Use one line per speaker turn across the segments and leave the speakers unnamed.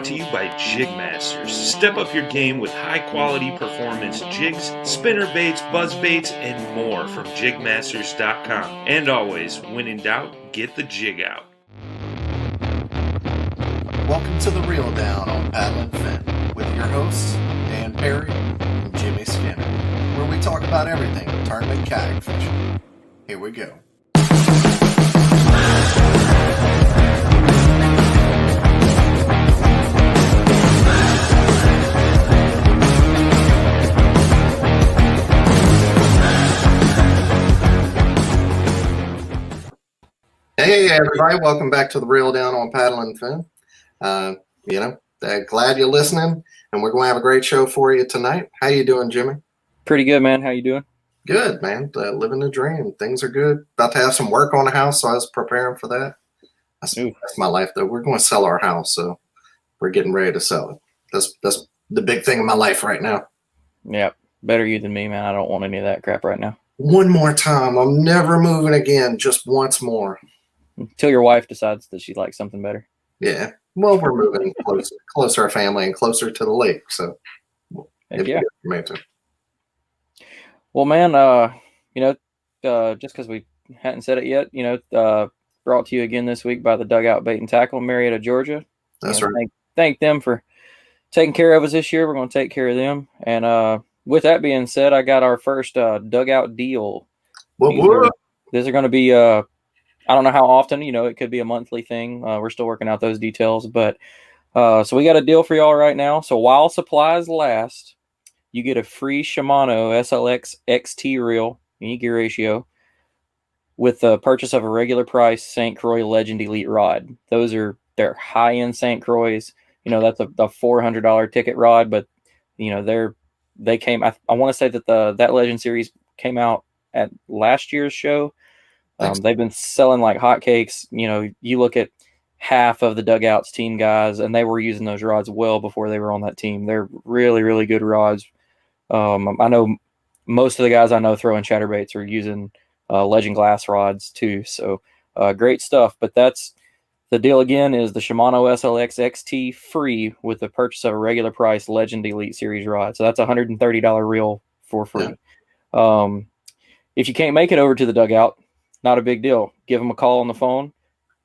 brought to you by JigMasters. Step up your game with high-quality performance jigs, spinner baits, buzz baits, and more from JigMasters.com. And always, when in doubt, get the jig out.
Welcome to the Reel Down on Paddle and Fin with your hosts, Dan Perry and Jimmy Skinner, where we talk about everything tournament kayak fishing. Here we go. Hey everybody, welcome back to the Reel Down on Paddle and Fin. Glad you're listening, and we're going to have a great show for you tonight. How you doing, Jimmy?
Pretty good, man. How you doing?
Good, man. Living the dream. Things are good. About to have some work on the house, so I was preparing for that. That's my life, though. We're going to sell our house, so we're getting ready to sell it. That's the big thing in my life right now.
Yeah, better you than me, man. I don't want any of that crap right now.
One more time. I'm never moving again. Just once more.
Until your wife decides that she likes something better.
Yeah. Well, we're moving closer to our family and closer to the lake. So,
yeah. Well, man, just because we hadn't said it yet, brought to you again this week by the Dugout Bait and Tackle in Marietta, Georgia.
That's right.
Thank them for taking care of us this year. We're going to take care of them. And with that being said, I got our first dugout deal. These are going to be I don't know how often, it could be a monthly thing. We're still working out those details, but so we got a deal for y'all right now. So while supplies last, you get a free Shimano SLX XT reel, unique gear ratio, with the purchase of a regular price St. Croix Legend Elite rod. They're high-end St. Croix. That's a $400 ticket rod, but they came. I want to say that that Legend series came out at last year's show. They've been selling like hotcakes. You look at half of the Dugouts team guys, and they were using those rods well before they were on that team. They're really, really good rods. I know most of the guys I know throwing chatterbaits are using Legend glass rods too. So great stuff. But that's the deal again, is the Shimano SLX XT free with the purchase of a regular price Legend Elite Series rod. So that's $130 reel for free. Yeah. If you can't make it over to the Dugout, not a big deal. Give them a call on the phone,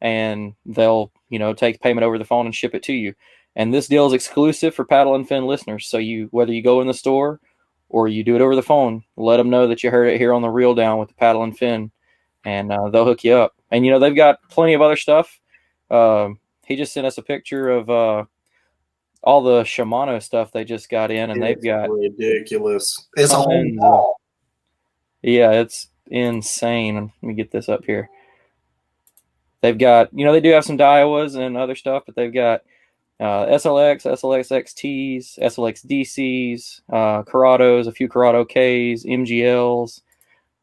and they'll, take payment over the phone and ship it to you. And this deal is exclusive for Paddle and Fin listeners. So whether you go in the store or you do it over the phone, let them know that you heard it here on the Reel Down with the Paddle and Fin, and they'll hook you up. And they've got plenty of other stuff. He just sent us a picture of all the Shimano stuff they just got in, and they've got
ridiculous. It's a whole wall.
Yeah, it's insane. Let me get this up here. They've got, they do have some Daiwas and other stuff, but they've got SLX, SLX XTs, SLX DCs, Corrados, a few Corrado Ks, MGLs.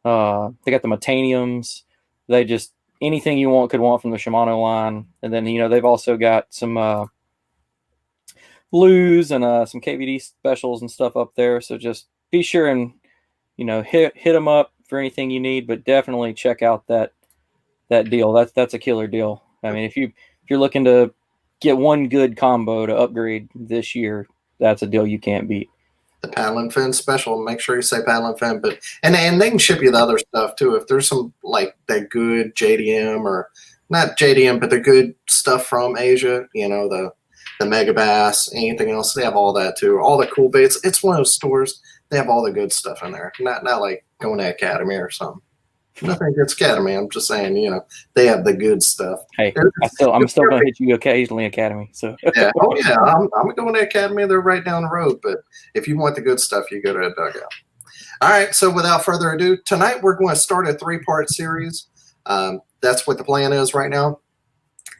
They got the Metaniums. They just, anything you could want from the Shimano line. And then, they've also got some blues and some KVD specials and stuff up there. So just be sure and, hit them up for anything you need, but definitely check out that deal. That's a killer deal. I mean, if you're looking to get one good combo to upgrade this year, that's a deal you can't beat.
The Paddle and Fin special. Make sure you say Paddle and Fin, but and they can ship you the other stuff too. If there's some like that good JDM, or not JDM, but the good stuff from Asia, the Mega Bass, anything else, they have all that too. All the cool baits. It's one of those stores. They have all the good stuff in there. Not like going to Academy or something. Nothing against Academy. I'm just saying, they have the good stuff.
Hey, I'm still going to hit you occasionally, Academy. So
yeah, I'm going to Academy. They're right down the road. But if you want the good stuff, you go to a Dugout. All right. So without further ado, tonight we're going to start a 3-part series. That's what the plan is right now,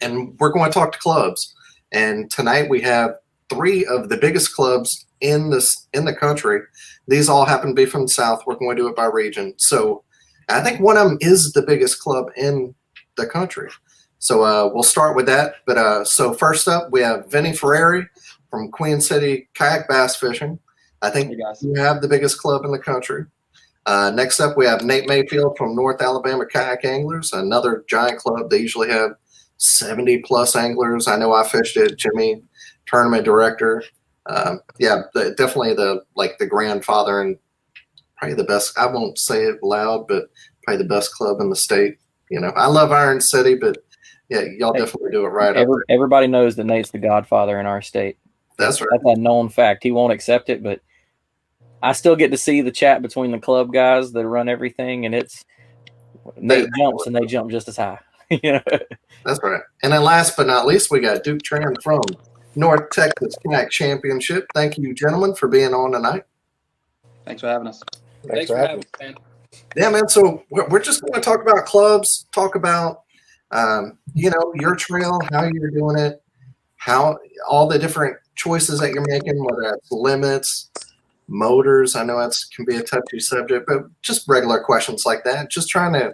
and we're going to talk to clubs. And tonight we have 3 of the biggest clubs in the country. These all happen to be from the South. We're going to do it by region. So I think one of them is the biggest club in the country. So we'll start with that. But so first up, we have Vinnie Ferrari from Queen City Kayak Bass Fishing. I think you have the biggest club in the country. Next up, we have Nate Mayfield from North Alabama Kayak Anglers, another giant club. They usually have 70-plus anglers. I know I fished it. Jimmy tournament director. Definitely the grandfather and probably the best. I won't say it loud, but probably the best club in the state. I love Iron City, but yeah, y'all definitely do it right.
Everybody knows that Nate's the godfather in our state.
That's right.
That's a known fact. He won't accept it, but I still get to see the chat between the club guys that run everything, and Nate jumps and they jump just as high.
That's right. And then last but not least, we got Duc Tran from North Texas Kayak Championship. Thank you, gentlemen, for being on tonight.
Thanks for having us.
Thanks for having us, man.
Yeah, man. So we're just going to talk about clubs, talk about, your trail, how you're doing it, how all the different choices that you're making, whether it's limits, motors. I know that can be a touchy subject, but just regular questions like that. Just trying to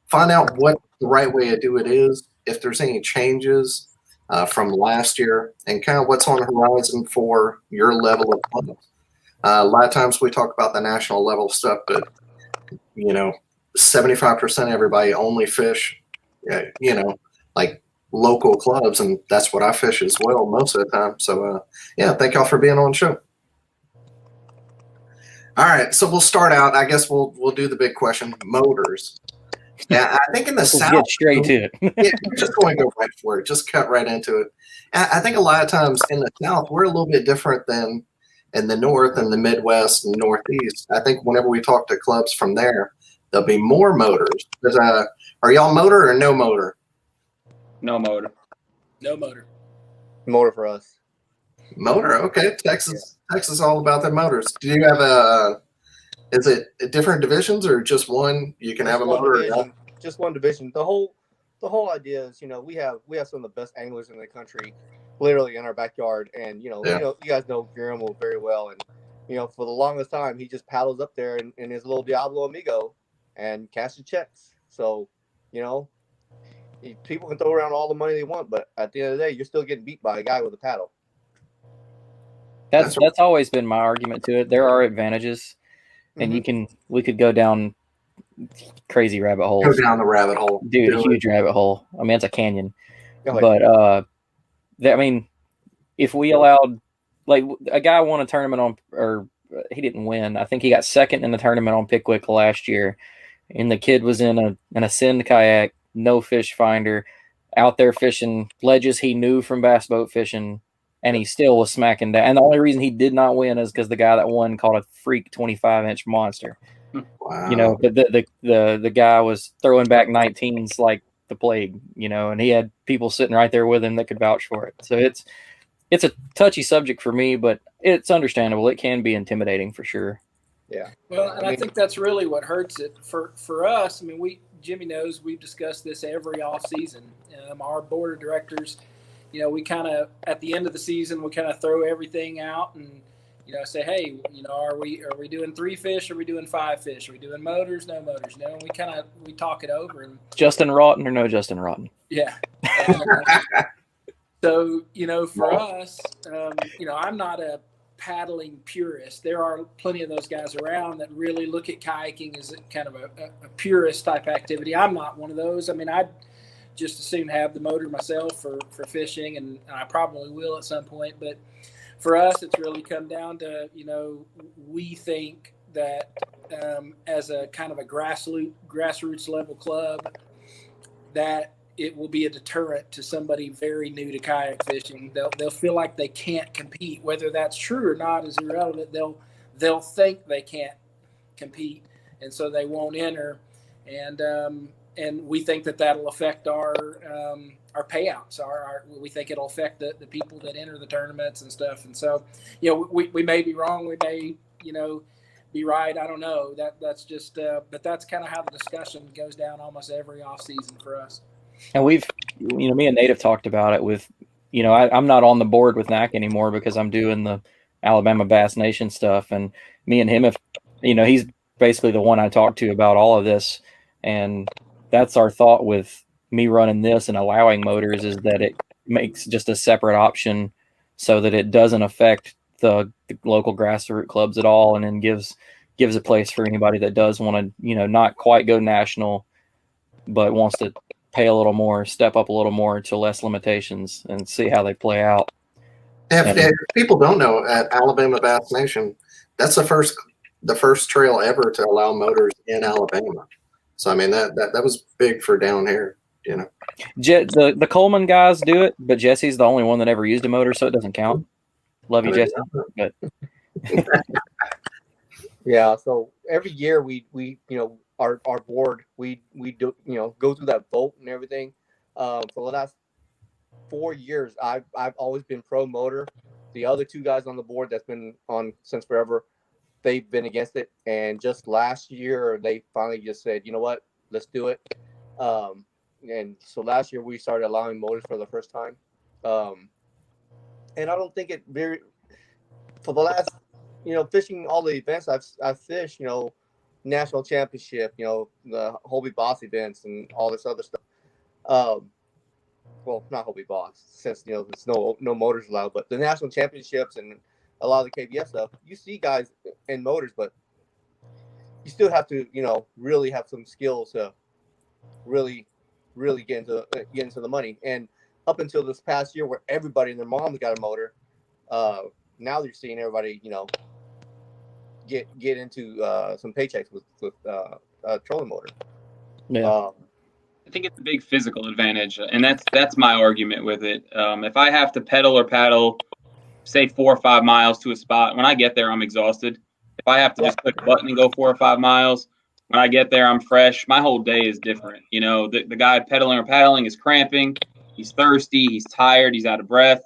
find out what the right way to do it is, if there's any changes from last year, and kind of what's on the horizon for your level of club. A lot of times we talk about the national level stuff, but 75% of everybody only fish, like local clubs, and that's what I fish as well most of the time. So, thank y'all for being on the show. All right, so we'll start out. I guess we'll do the big question: motors. Yeah, I think in the South,
get straight to it.
We're just going to go right for it. Just cut right into it. I think a lot of times in the South, we're a little bit different than in the North and the Midwest and Northeast. I think whenever we talk to clubs from there, there'll be more motors. Are y'all motor or no motor?
No motor.
No motor.
Motor for us.
Motor, okay. Texas all about the motors. Do you have is it different divisions or just one? You can have a motor.
Just one division. The whole idea is, we have some of the best anglers in the country, literally in our backyard, and you guys know Guillermo very well, and for the longest time he just paddles up there in his little Diablo Amigo and cashes checks. So, people can throw around all the money they want, but at the end of the day, you're still getting beat by a guy with a paddle.
That's always been my argument to it. There are advantages, and we could go down crazy rabbit holes.
Go down the rabbit hole,
dude. A huge rabbit hole. I mean, it's a canyon. If we allowed, like, a guy won a tournament or he didn't win. I think he got second in the tournament on Pickwick last year, and the kid was in a Send kayak, no fish finder, out there fishing ledges he knew from bass boat fishing. And he still was smacking down. And the only reason he did not win is because the guy that won caught a freak 25-inch monster.
Wow.
But the guy was throwing back 19s like the plague, and he had people sitting right there with him that could vouch for it. So it's a touchy subject for me, but it's understandable. It can be intimidating for sure.
Yeah.
Well, and I think that's really what hurts it for us. I mean, Jimmy knows we've discussed this every off season. Our board of directors, we kind of, at the end of the season, we kind of throw everything out and, say, hey, are we doing 3 fish? Are we doing 5 fish? Are we doing motors? No motors? And we talk it over. And
Justin Rotten or no Justin Rotten?
Yeah. So, for us, I'm not a paddling purist. There are plenty of those guys around that really look at kayaking as kind of a purist type activity. I'm not one of those. I mean, I'd just as soon have the motor myself for fishing, and I probably will at some point. But for us, it's really come down to, we think that as a kind of a grassroots level club, that it will be a deterrent to somebody very new to kayak fishing. They'll feel like they can't compete. Whether that's true or not is irrelevant. They'll think they can't compete, and so they won't enter. And we think that'll affect our payouts. We think it'll affect the people that enter the tournaments and stuff. And so, we may be wrong. We may, be right. I don't know. That's just. But that's kind of how the discussion goes down almost every off season for us.
And we've, me and Nate have talked about it with, I'm not on the board with NAKA anymore because I'm doing the Alabama Bass Nation stuff. And me and him have, he's basically the one I talked to about all of this. And that's our thought with me running this and allowing motors, is that it makes just a separate option so that it doesn't affect the local grassroots clubs at all, and then gives a place for anybody that does want to, not quite go national, but wants to pay a little more, step up a little more to less limitations and see how they play out.
If people don't know, at Alabama Bass Nation, that's the first trail ever to allow motors in Alabama. So I mean that was big for down here, you know.
The Coleman guys do it, but Jesse's the only one that ever used a motor, so it doesn't count. Love you, Jesse. But
yeah, so every year we our board we do go through that vote and everything. For the last 4 years, I've always been pro motor. The other two guys on the board that's been on since forever, they've been against it. And just last year, they finally just said, you know what, let's do it. And so last year we started allowing motors for the first time. And I don't think it very for the last fishing all the events I've fished, national championship, the Hobie Boss events and all this other stuff. Well, not Hobie Boss, since there's no motors allowed, but the national championships and a lot of the KBF stuff, you see guys in motors, but you still have to really have some skills to really get into the money. And up until this past year, where everybody and their mom's got a motor, now you're seeing everybody get into some paychecks with a trolling motor.
yeah.
I think it's a big physical advantage, and that's my argument with it. If I have to pedal or paddle, say 4 or 5 miles to a spot, when I get there, I'm exhausted. If I have to just click a button and go 4 or 5 miles, when I get there, I'm fresh. My whole day is different. The guy pedaling or paddling is cramping. He's thirsty. He's tired. He's out of breath.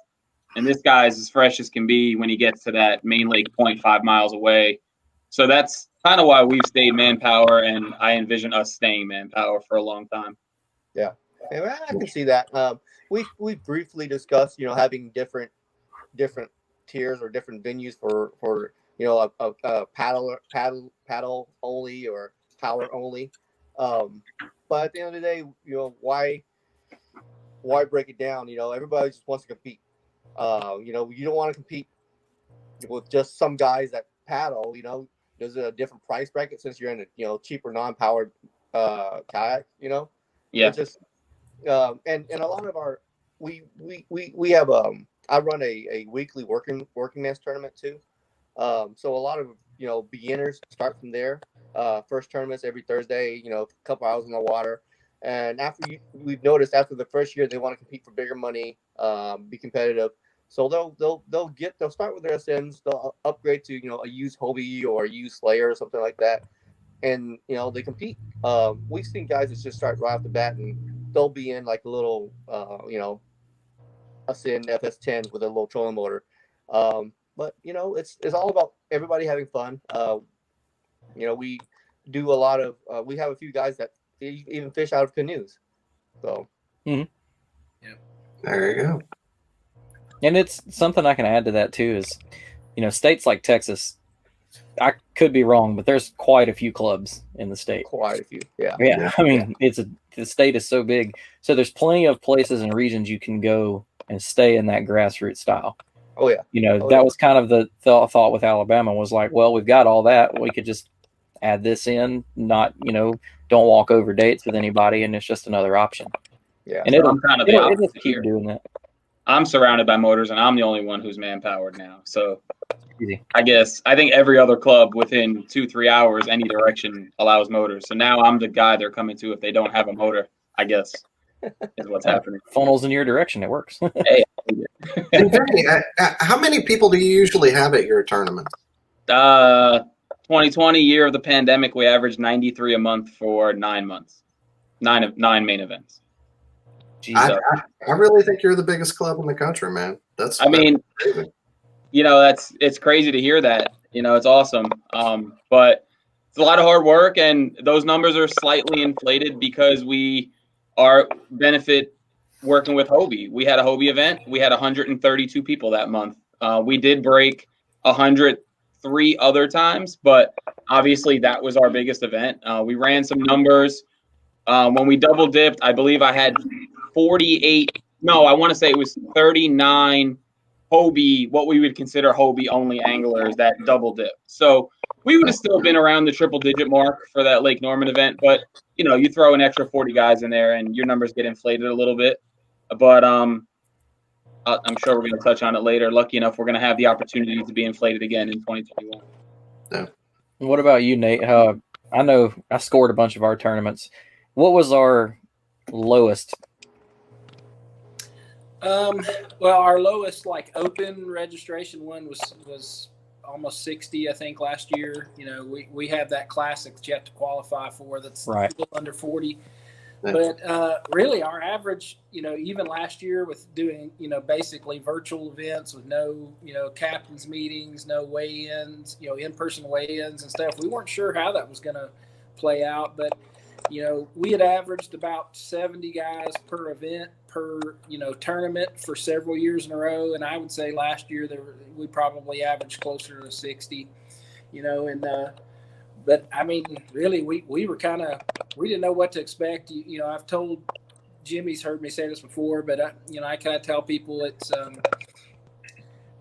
And this guy is as fresh as can be when he gets to that main lake 0.5 miles away. So that's kind of why we've stayed manpower, and I envision us staying manpower for a long time.
Yeah, I can see that. We briefly discussed, having different tiers or different venues for a paddle only or power only. But at the end of the day, why break it down? Everybody just wants to compete. You don't want to compete with just some guys that paddle. There's a different price bracket since you're in a cheaper non-powered kayak.
Yeah.
It's just and a lot of our we have I run a weekly working man's tournament too. So a lot of beginners start from there. First tournaments every Thursday, a couple hours in the water. And we've noticed after the first year they want to compete for bigger money, be competitive. So they'll start with their SNs, they'll upgrade to a used Hobie or a used Slayer or something like that, and they compete. We've seen guys that just start right off the bat and they'll be in like a little a SN FS10 with a little trolling motor. But it's all about everybody having fun. We do a lot of we have a few guys that even fish out of canoes. So
there you go.
And it's something I can add to that too is, states like Texas, I could be wrong, but there's quite a few clubs in the state.
Quite a few, yeah.
Yeah, I mean, the state is so big, so there's plenty of places and regions you can go and stay in that grassroots style.
Oh yeah.
That was kind of the thought with Alabama was like, well, we've got all that, we could just add this in, not don't walk over dates with anybody, and it's just another option.
Yeah,
and
I'm kind of the opposite
keep
here.
doing that.
I'm surrounded by motors, and I'm the only one who's man-powered now. So
Easy.
I think every other club within 2-3 hours, any direction, allows motors. So now I'm the guy they're coming to if they don't have a motor, I guess, is what's happening.
Funnels in your direction. It works.
Hey.
And Vinny, how many people do you usually have at your tournament?
2020, year of the pandemic, we averaged 93 a month for 9 months. 9 main events.
I really think you're the biggest club in the country, man. That's
crazy. It's crazy to hear that. It's awesome. But it's a lot of hard work, and those numbers are slightly inflated because we are benefit working with Hobie. We had a Hobie event. We had 132 people that month. We did break 103 other times, but obviously that was our biggest event. We ran some numbers. When we double dipped, I believe I had 48. No, I want to say it was 39 Hobie, what we would consider Hobie only anglers that double dip. So we would have still been around the triple digit mark for that Lake Norman event, but you throw an extra 40 guys in there and your numbers get inflated a little bit. But I'm sure we're going to touch on it later. Lucky enough, we're going to have the opportunity to be inflated again in 2021.
Yeah.
What about you, Nate? I know I scored a bunch of our tournaments. What was our lowest?
Well, our lowest like open registration one was almost 60, I think, last year. You know, we have that classic that you have to qualify for that's
right.
a little under 40. But really our average, you know, even last year with doing, you know, basically virtual events with no, you know, captain's meetings, no weigh-ins, you know, in-person weigh-ins and stuff, we weren't sure how that was going to play out. But, you know, we had averaged about 70 guys per event, per, you know, tournament for several years in a row. And I would say last year we probably averaged closer to 60, you know, and but I mean, really, we were we didn't know what to expect. You know, I've told Jimmy's heard me say this before, but you know, I kind of tell people it's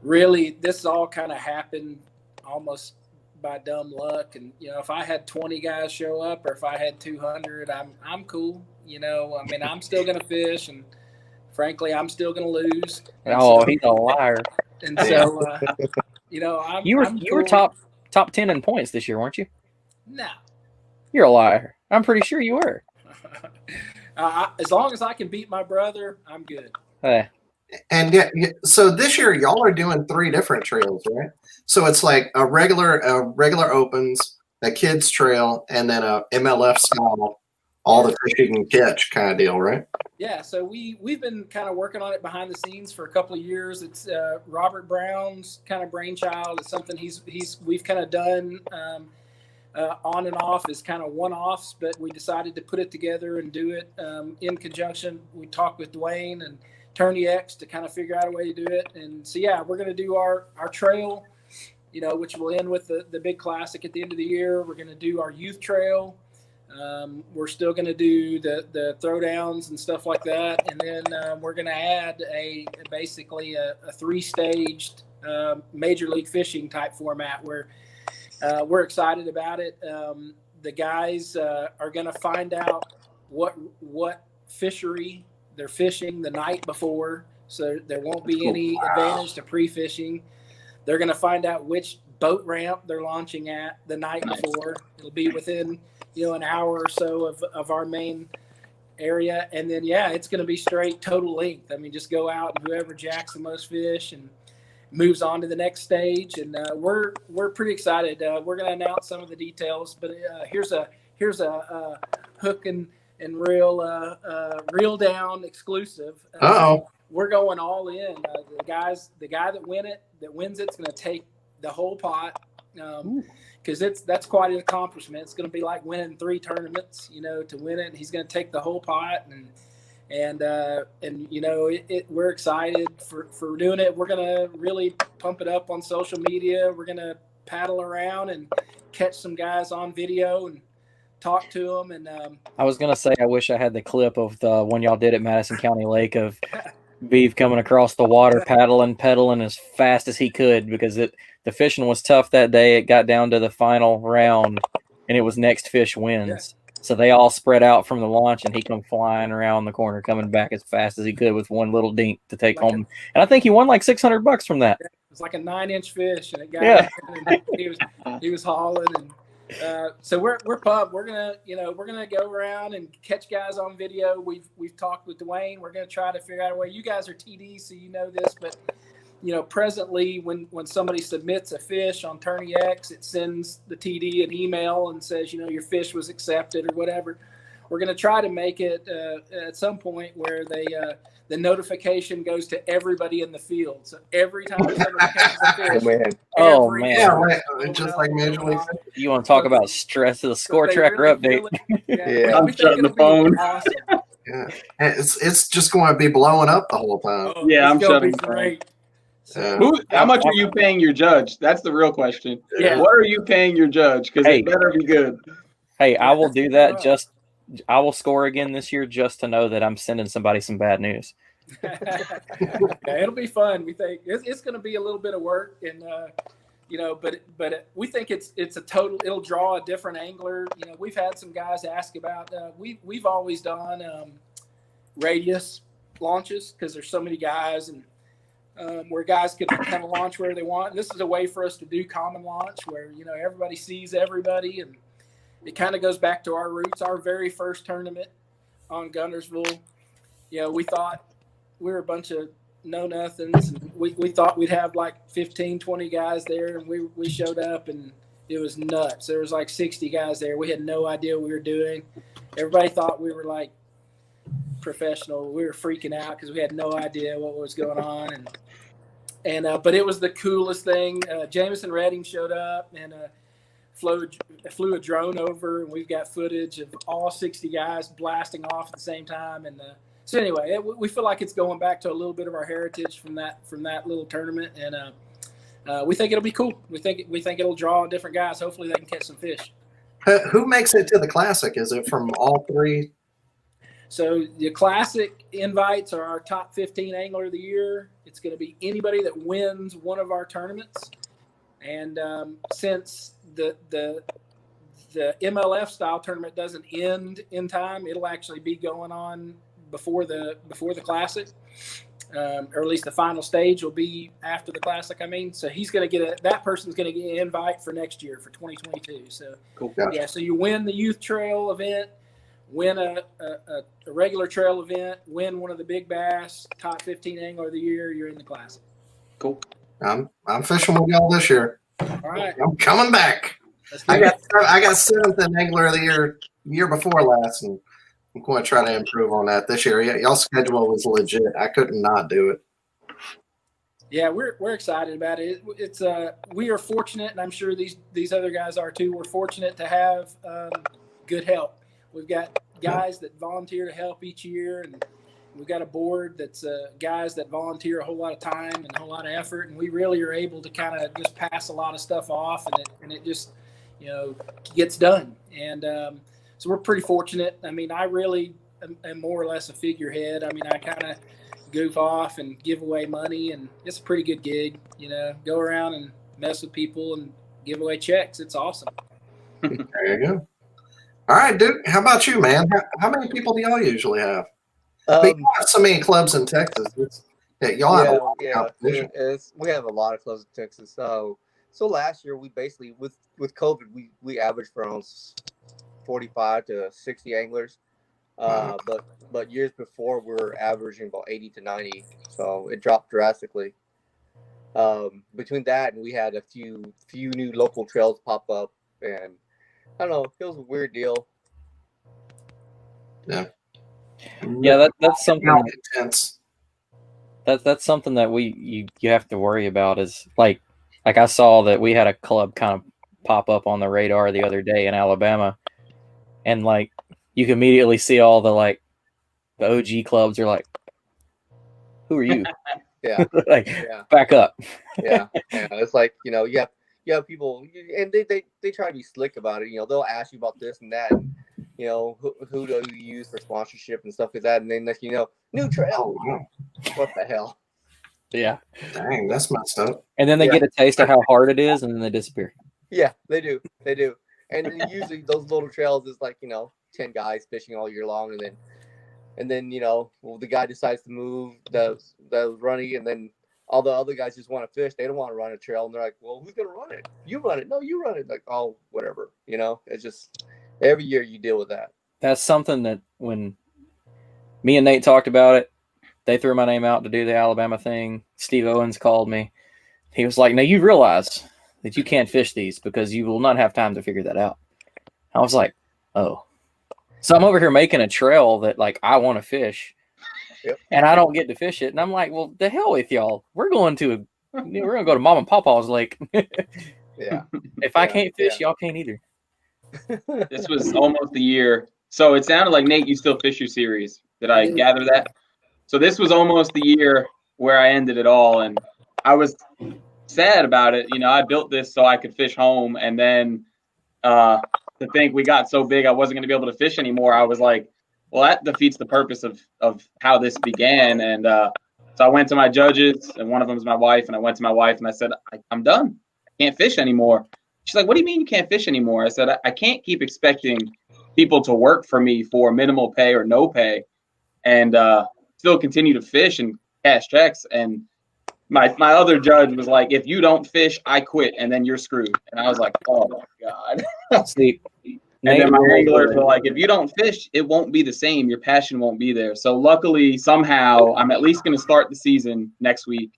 really this all kind of happened almost by dumb luck. And you know, if I had 20 guys show up or if I had 200, I'm cool. You know, I mean, I'm still gonna fish, and frankly, I'm still gonna lose. And
He's a liar.
And so, you know,
you were top 10 in points this year, weren't you?
No.
You're a liar. I'm pretty sure you were.
As long as I can beat my brother, I'm good.
Hey.
And yeah, so this year y'all are doing 3 different trails, right? So it's like a regular opens, a kids trail, and then a MLF style, all the fish you can catch kind of deal, right?
Yeah, so we've been kind of working on it behind the scenes for a couple of years. It's Robert Brown's kind of brainchild. It's something we've kind of done on and off as kind of one-offs, but we decided to put it together and do it in conjunction. We talked with Dwayne and Tony X to kind of figure out a way to do it. And so, yeah, we're going to do our trail, you know, which will end with the big classic at the end of the year. We're going to do our youth trail. We're still going to do the throwdowns and stuff like that. And then we're going to add basically a 3-staged major league fishing type format where we're excited about it. The guys are going to find out what fishery they're fishing the night before, so there won't be any advantage to pre-fishing. They're going to find out which boat ramp they're launching at the night before. It'll be within, you know, an hour or so of our main area. And then, yeah, it's going to be straight total length. I mean, just go out and whoever jacks the most fish and moves on to the next stage. And we're pretty excited. We're going to announce some of the details, but here's a hook and reel down exclusive. We're going all in. The guy that wins it's going to take the whole pot. Because that's quite an accomplishment. It's going to be like winning 3 tournaments, you know, to win it. And he's going to take the whole pot, and you know, we're excited for doing it. We're going to really pump it up on social media. We're going to paddle around and catch some guys on video and talk to them. And
I was going to say, I wish I had the clip of the one y'all did at Madison County Lake of Beeve coming across the water, pedaling as fast as he could, because the fishing was tough that day. It got down to the final round, and it was next fish wins. Yeah. So they all spread out from the launch, and he come flying around the corner, coming back as fast as he could with one little dink to take home. And I think he won like $600 from that.
It was like a 9-inch fish, and it got he was hauling. And so we're pumped. We're gonna go around and catch guys on video. We've talked with Dwayne. We're gonna try to figure out a way. You guys are TD, so you know this, but you know, presently when somebody submits a fish on Tourney X, it sends the TD an email and says, you know, your fish was accepted or whatever. We're going to try to make it at some point where the notification goes to everybody in the field. So every time somebody catches a fish,
just like Major League.
You want to talk about stress of the score tracker update?
I'm shutting the phone.
Awesome.
Yeah, it's just going to be blowing up the whole time.
I'm shutting the phone. How much are you paying your judge? That's the real question.
Yeah.
What are you paying your judge? Because it better be good.
Hey, I will do that. I will score again this year just to know that I'm sending somebody some bad news.
It'll be fun. We think it's going to be a little bit of work, and you know, but we think it's a total. It'll draw a different angler. You know, we've had some guys ask about. We've always done radius launches because there's so many guys, and where guys could kind of launch wherever they want. And this is a way for us to do common launch where, everybody sees everybody. And it kind of goes back to our roots. Our very first tournament on Guntersville, we thought we were a bunch of know-nothings. And we thought we'd have like 15, 20 guys there. And we showed up and it was nuts. There was like 60 guys there. We had no idea what we were doing. Everybody thought we were like professional. We were freaking out because we had no idea what was going on. But it was the coolest thing. Jameson Redding showed up and flew a drone over, and we've got footage of all 60 guys blasting off at the same time. And so anyway, we feel like it's going back to a little bit of our heritage from that little tournament, and we think it'll be cool. We think it'll draw different guys. Hopefully, they can catch some fish.
Who makes it to the Classic? Is it from all three?
So the Classic invites are our top 15 angler of the year. It's going to be anybody that wins one of our tournaments. And since the MLF style tournament doesn't end in time, it'll actually be going on before the Classic, or at least the final stage will be after the Classic. So he's going to get that person's going to get an invite for next year for 2022. So cool. Yeah. So you win the youth trail event, win a regular trail event, win one of the big bass, top 15 angler of the year, you're in the Classic.
Cool.
I'm fishing with y'all this year.
All right.
I'm coming back. I got 7th in angler of the year before last, and I'm going to try to improve on that this year. Yeah, y'all's schedule was legit. I couldn't not do it.
Yeah, we're excited about it. It's we are fortunate, and I'm sure these other guys are too. We're fortunate to have good help. We've got guys that volunteer to help each year, and we've got a board that's guys that volunteer a whole lot of time and a whole lot of effort, and we really are able to kind of just pass a lot of stuff off, and it just gets done. And so we're pretty fortunate. I really am more or less a figurehead. I kind of goof off and give away money, and it's a pretty good gig. Go around and mess with people and give away checks. It's awesome.
There you go. All right, Duc, how about you, man? How many people do y'all usually have? But you have so many clubs in Texas. Y'all have a lot of competition.
We have a lot of clubs in Texas. So last year we basically with COVID we averaged around 45 to 60 anglers. But years before we were averaging about 80 to 90. So it dropped drastically. Between that and we had a few new local trails pop up, and I don't know, it was a weird deal.
Yeah, that's something
intense.
That's something that you have to worry about is like I saw that we had a club kind of pop up on the radar the other day in Alabama, and like you can immediately see all the OG clubs are like, who are you? Back up.
Yeah. It's like, you have people, and they try to be slick about it. They'll ask you about this and that, and, who do you use for sponsorship and stuff like that, and then new trail. What the hell?
Yeah.
Dang, that's messed up.
And then they get a taste of how hard it is, and then they disappear.
Yeah, they do. And usually those little trails is like 10 guys fishing all year long, and then the guy decides to move that was running, and then all the other guys just want to fish. They don't want to run a trail, and they're like, well, who's gonna run it? You run it. No, you run it. Like, oh, whatever. It's just every year you deal with that.
That's something that when me and Nate talked about it, they threw my name out to do the Alabama thing. Steve Owens called me. He was like, now you realize that you can't fish these because you will not have time to figure that out. I was like, oh. So I'm over here making a trail that I want to fish. Yep. And I don't get to fish it. And I'm like, well, the hell with y'all. We're going to go to Mom and Papa's lake.
Yeah.
If I can't fish, y'all can't either.
This was almost a year. So it sounded like, Nate, you still fish your series. Did I gather that? So this was almost the year where I ended it all. And I was sad about it. I built this so I could fish home. And then to think we got so big I wasn't going to be able to fish anymore, I was like, well, that defeats the purpose of how this began. And so I went to my judges, and one of them is my wife. And I went to my wife and I said, I'm done. I can't fish anymore. She's like, what do you mean you can't fish anymore? I said, I can't keep expecting people to work for me for minimal pay or no pay and still continue to fish and cash checks. And my other judge was like, if you don't fish, I quit, and then you're screwed. And I was like, oh my God.
See,
And then my
Nate-
anglers were like, if you don't fish, it won't be the same. Your passion won't be there. So luckily, somehow, I'm at least going to start the season next week,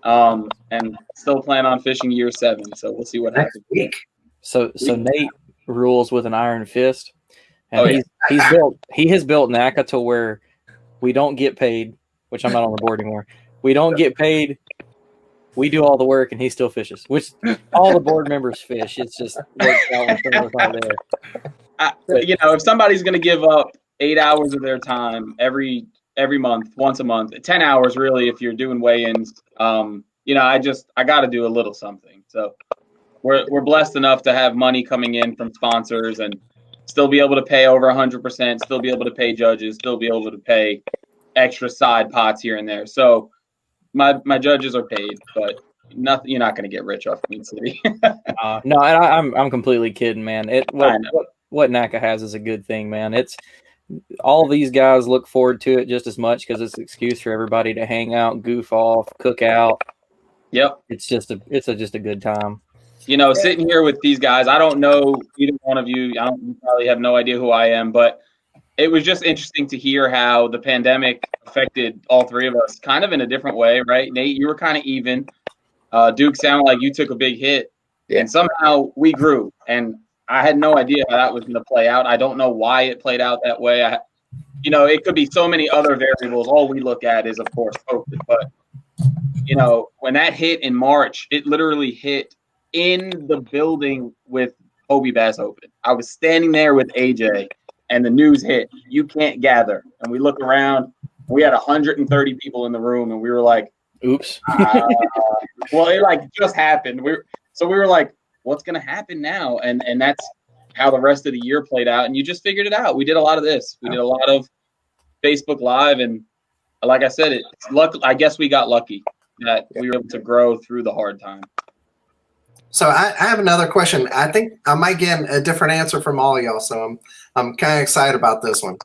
and still plan on fishing year 7. So we'll see what happens.
So Nate rules with an iron fist, and
Oh, yeah.
he has built NAKA to where we don't get paid, which I'm not on the board anymore. We don't get paid. We do all the work, and he still fishes, which all the board members fish. It's just works out when someone's not there.
If somebody's going to give up 8 hours of their time every month, once a month, 10 hours really, if you're doing weigh-ins, I got to do a little something. So we're blessed enough to have money coming in from sponsors and still be able to pay over 100%, still be able to pay judges, still be able to pay extra side pots here and there. So my judges are paid, but nothing. You're not going to get rich off Queen City.
No, and I'm completely kidding, man. What NAKA has is a good thing, man. It's all these guys look forward to it just as much because it's an excuse for everybody to hang out, goof off, cook out.
Yep,
it's just a good time.
Sitting here with these guys, I don't know either one of you. You probably have no idea who I am, but it was just interesting to hear how the pandemic affected all three of us kind of in a different way, right? Nate, you were kind of even. Duke, sounded like you took a big hit, and somehow we grew. And I had no idea how that was going to play out. I don't know why it played out that way. It could be so many other variables. All we look at is, of course, COVID. But, when that hit in March, it literally hit in the building with Hobie Bass Open. I was standing there with AJ, and the news hit. You can't gather. And we look around. We had 130 people in the room, and we were like,
oops.
Well, it just happened. We were like, what's going to happen now? And that's how the rest of the year played out. And you just figured it out. We did a lot of this. We did a lot of Facebook Live. And like I said, I guess we got lucky that we were able to grow through the hard time.
So I have another question. I think I might get a different answer from all of y'all. So I'm kind of excited about this one.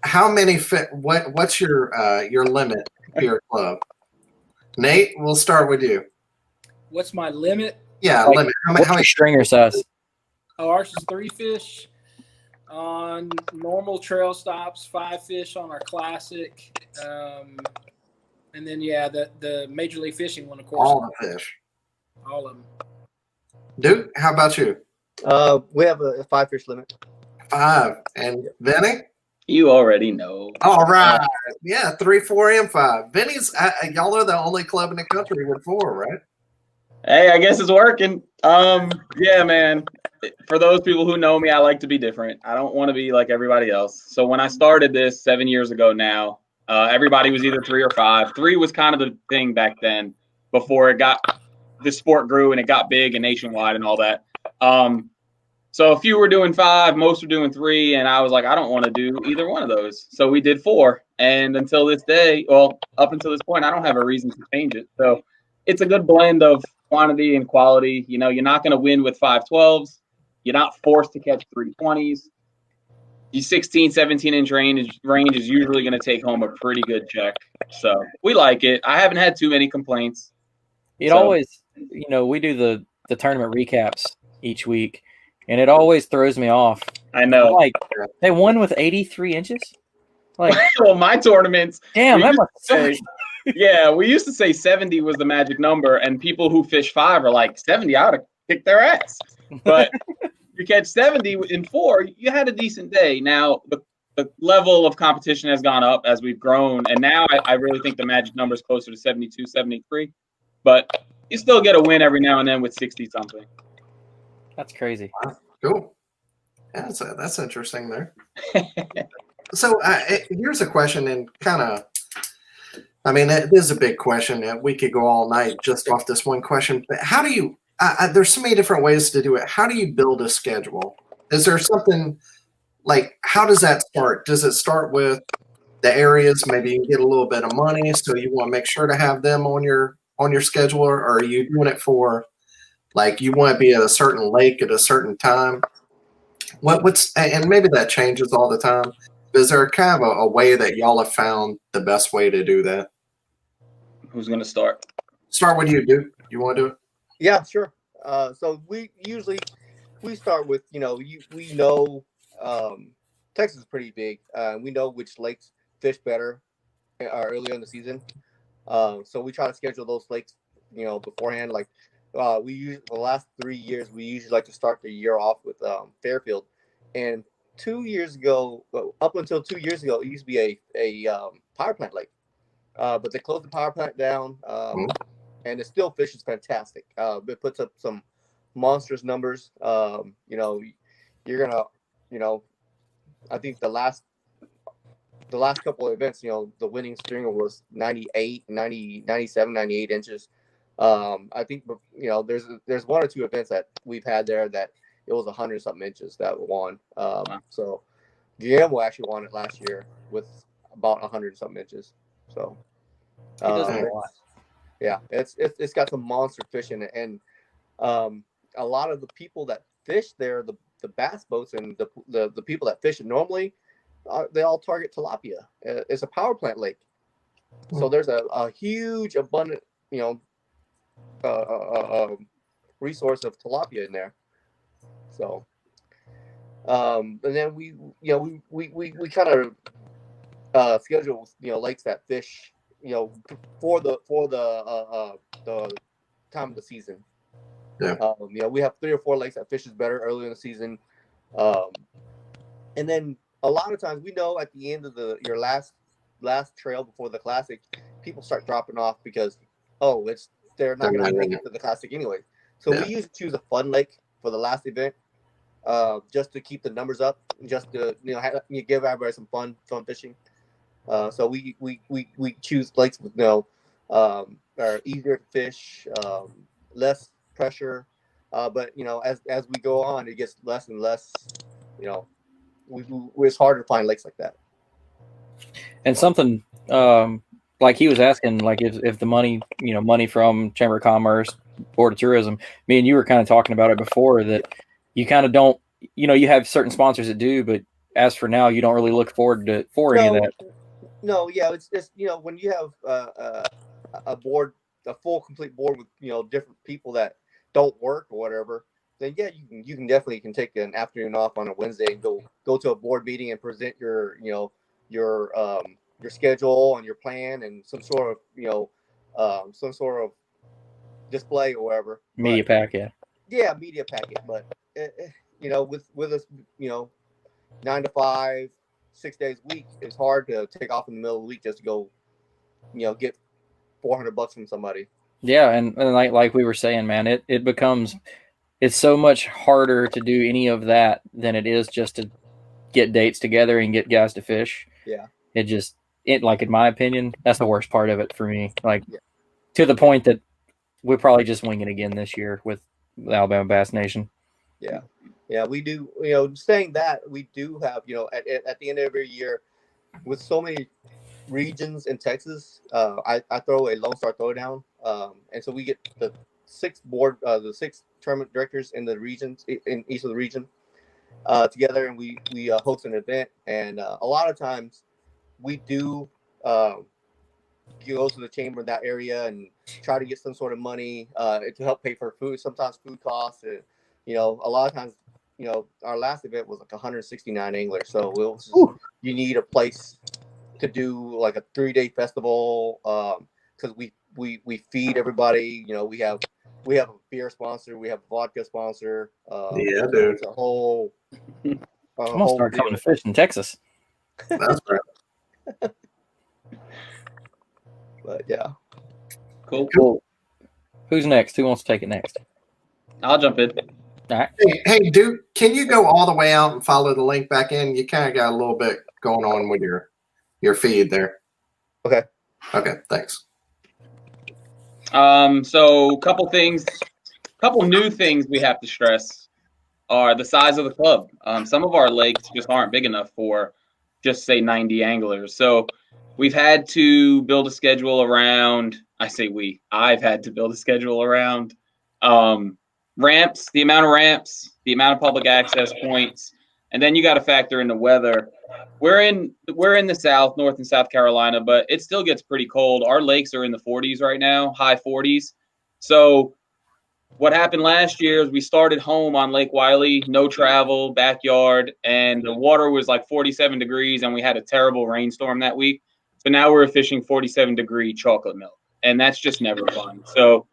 How many what's your limit for your club? Nate, we'll start with you.
What's my limit?
Yeah, limit. How many
stringer size?
Oh, ours is 3 fish on normal trail stops, 5 fish on our classic, and then the Major League Fishing one, of course.
All the fish.
All of them.
Duke, how about you?
We have a 5 fish limit.
5. And Vinny?
You already know.
All right. Yeah, 3, 4, and 5. Vinny's, y'all are the only club in the country with 4, right?
Hey, I guess it's working. Yeah, man. For those people who know me, I like to be different. I don't want to be like everybody else. So when I started this 7 years ago now, everybody was either 3 or 5. 3 was kind of the thing back then before the sport grew and it got big and nationwide and all that. So a few were doing 5, most were doing 3, and I was like, I don't want to do either one of those. So we did 4, and until this day, up until this point, I don't have a reason to change it. So it's a good blend of quantity and quality. You're not going to win with 512s. You're not forced to catch 320s. The 16, 17-inch range is usually going to take home a pretty good check. So we like it. I haven't had too many complaints.
Always, we do the tournament recaps each week, and it always throws me off.
I know.
Like, they won with 83 inches? Like,
well, my tournaments.
Damn, that must suck.
Yeah, we used to say 70 was the magic number, and people who fish 5 are like, 70, I ought to kick their ass. But you catch 70 in 4, you had a decent day. Now, the level of competition has gone up as we've grown, and now I really think the magic number is closer to 72, 73. But you still get a win every now and then with 60-something.
That's crazy.
Wow, cool. Yeah, that's interesting there. So here's a question, and kind of, it is a big question, and we could go all night just off this one question. But how do you? There's so many different ways to do it. How do you build a schedule? Is there something like? How does that start? Does it start with the areas? Maybe you get a little bit of money, so you want to make sure to have them on your schedule, or are you doing it for, like, you want to be at a certain lake at a certain time? And maybe that changes all the time. Is there kind of a way that y'all have found the best way to do that?
Who's going to start?
Start with you, Duke. You want to do it?
Yeah, sure. So we start with, we know Texas is pretty big. We know which lakes fish better earlier in the season. So we try to schedule those lakes, beforehand. Like the last 3 years, we usually like to start the year off with Fairfield. And 2 years ago, up until 2 years ago, it used to be a power plant lake. But they closed the power plant down, and it still fishes fantastic. It puts up some monstrous numbers. You're gonna, I think the last couple of events, the winning stringer was 98, 90, 97, 98 inches. I think, there's one or two events that we've had there that it was 100 something inches that won. So Guillermo actually won it last year with about 100 something inches. So
he does a lot.
Yeah, it's got some monster fish in it, and a lot of the people that fish there, the bass boats and the people that fish it normally, they all target tilapia. It's a power plant lake, so there's a huge abundant resource of tilapia in there. So and then we kind of schedule lakes that fish for the time of the season. Yeah. We have 3 or 4 lakes that fishes better early in the season, and then a lot of times we know at the end of your last trail before the classic, people start dropping off because they're not going to make it to the classic anyway. So we usually choose a fun lake for the last event, just to keep the numbers up, just to give everybody some fun fishing. So we choose lakes with are easier to fish, less pressure, but as we go on, it gets less and less. It's harder to find lakes like that.
And something like he was asking, like if the money, money from Chamber of Commerce, Board of Tourism, me and you were kind of talking about it before, that you kind of don't, you have certain sponsors that do, but as for now, you don't really look forward to any of that.
No, yeah, it's when you have a board, a full complete board with different people that don't work or whatever, then yeah, you can definitely take an afternoon off on a Wednesday and go to a board meeting and present your schedule and your plan and some sort of display or whatever.
Media pack, yeah.
Yeah, media packet, but with us, 9 to 5, 6 days a week, it's hard to take off in the middle of the week just to go, get $400 from somebody. Yeah,
and like we were saying, man, it's so much harder to do any of that than it is just to get dates together and get guys to fish.
Yeah.
Like, in my opinion, that's the worst part of it for me. Like, to the point that we'll probably just wing it again this year with the Alabama Bass Nation.
Yeah. Yeah, we do. Saying that, we do have, at the end of every year, with so many regions in Texas, I throw a Lone Star Throwdown, and so we get the 6 tournament directors in the regions, in each of the region, together, and we host an event. And a lot of times, we do go to the chamber in that area and try to get some sort of money to help pay for food. Sometimes food costs. A lot of times, our last event was like 169 anglers. So you need a place to do like a 3-day festival, because we feed everybody. We have a beer sponsor, we have a vodka sponsor.
Yeah, dude.
It's a whole.
I'm gonna start coming to fish in Texas.
That's right.
But yeah.
Cool. Who's next? Who wants to take it next?
I'll jump in.
All right.
Hey, Duke, can you go all the way out and follow the link back in? You kind of got a little bit going on with your feed there.
Okay.
Okay, thanks.
So couple new things we have to stress are the size of the club. Some of our lakes just aren't big enough for just say 90 anglers. So we've had to build a schedule around, I've had to build a schedule around ramps, the amount of public access points, And then you got to factor in the weather. We're in the South, North and South Carolina, but it still gets pretty cold. Our lakes are in the 40s right now, high 40s. So what happened last year is we started home on Lake Wiley, no travel, backyard, and the water was like 47 degrees, and we had a terrible rainstorm that week. So now we're fishing 47-degree chocolate milk, and that's just never fun. So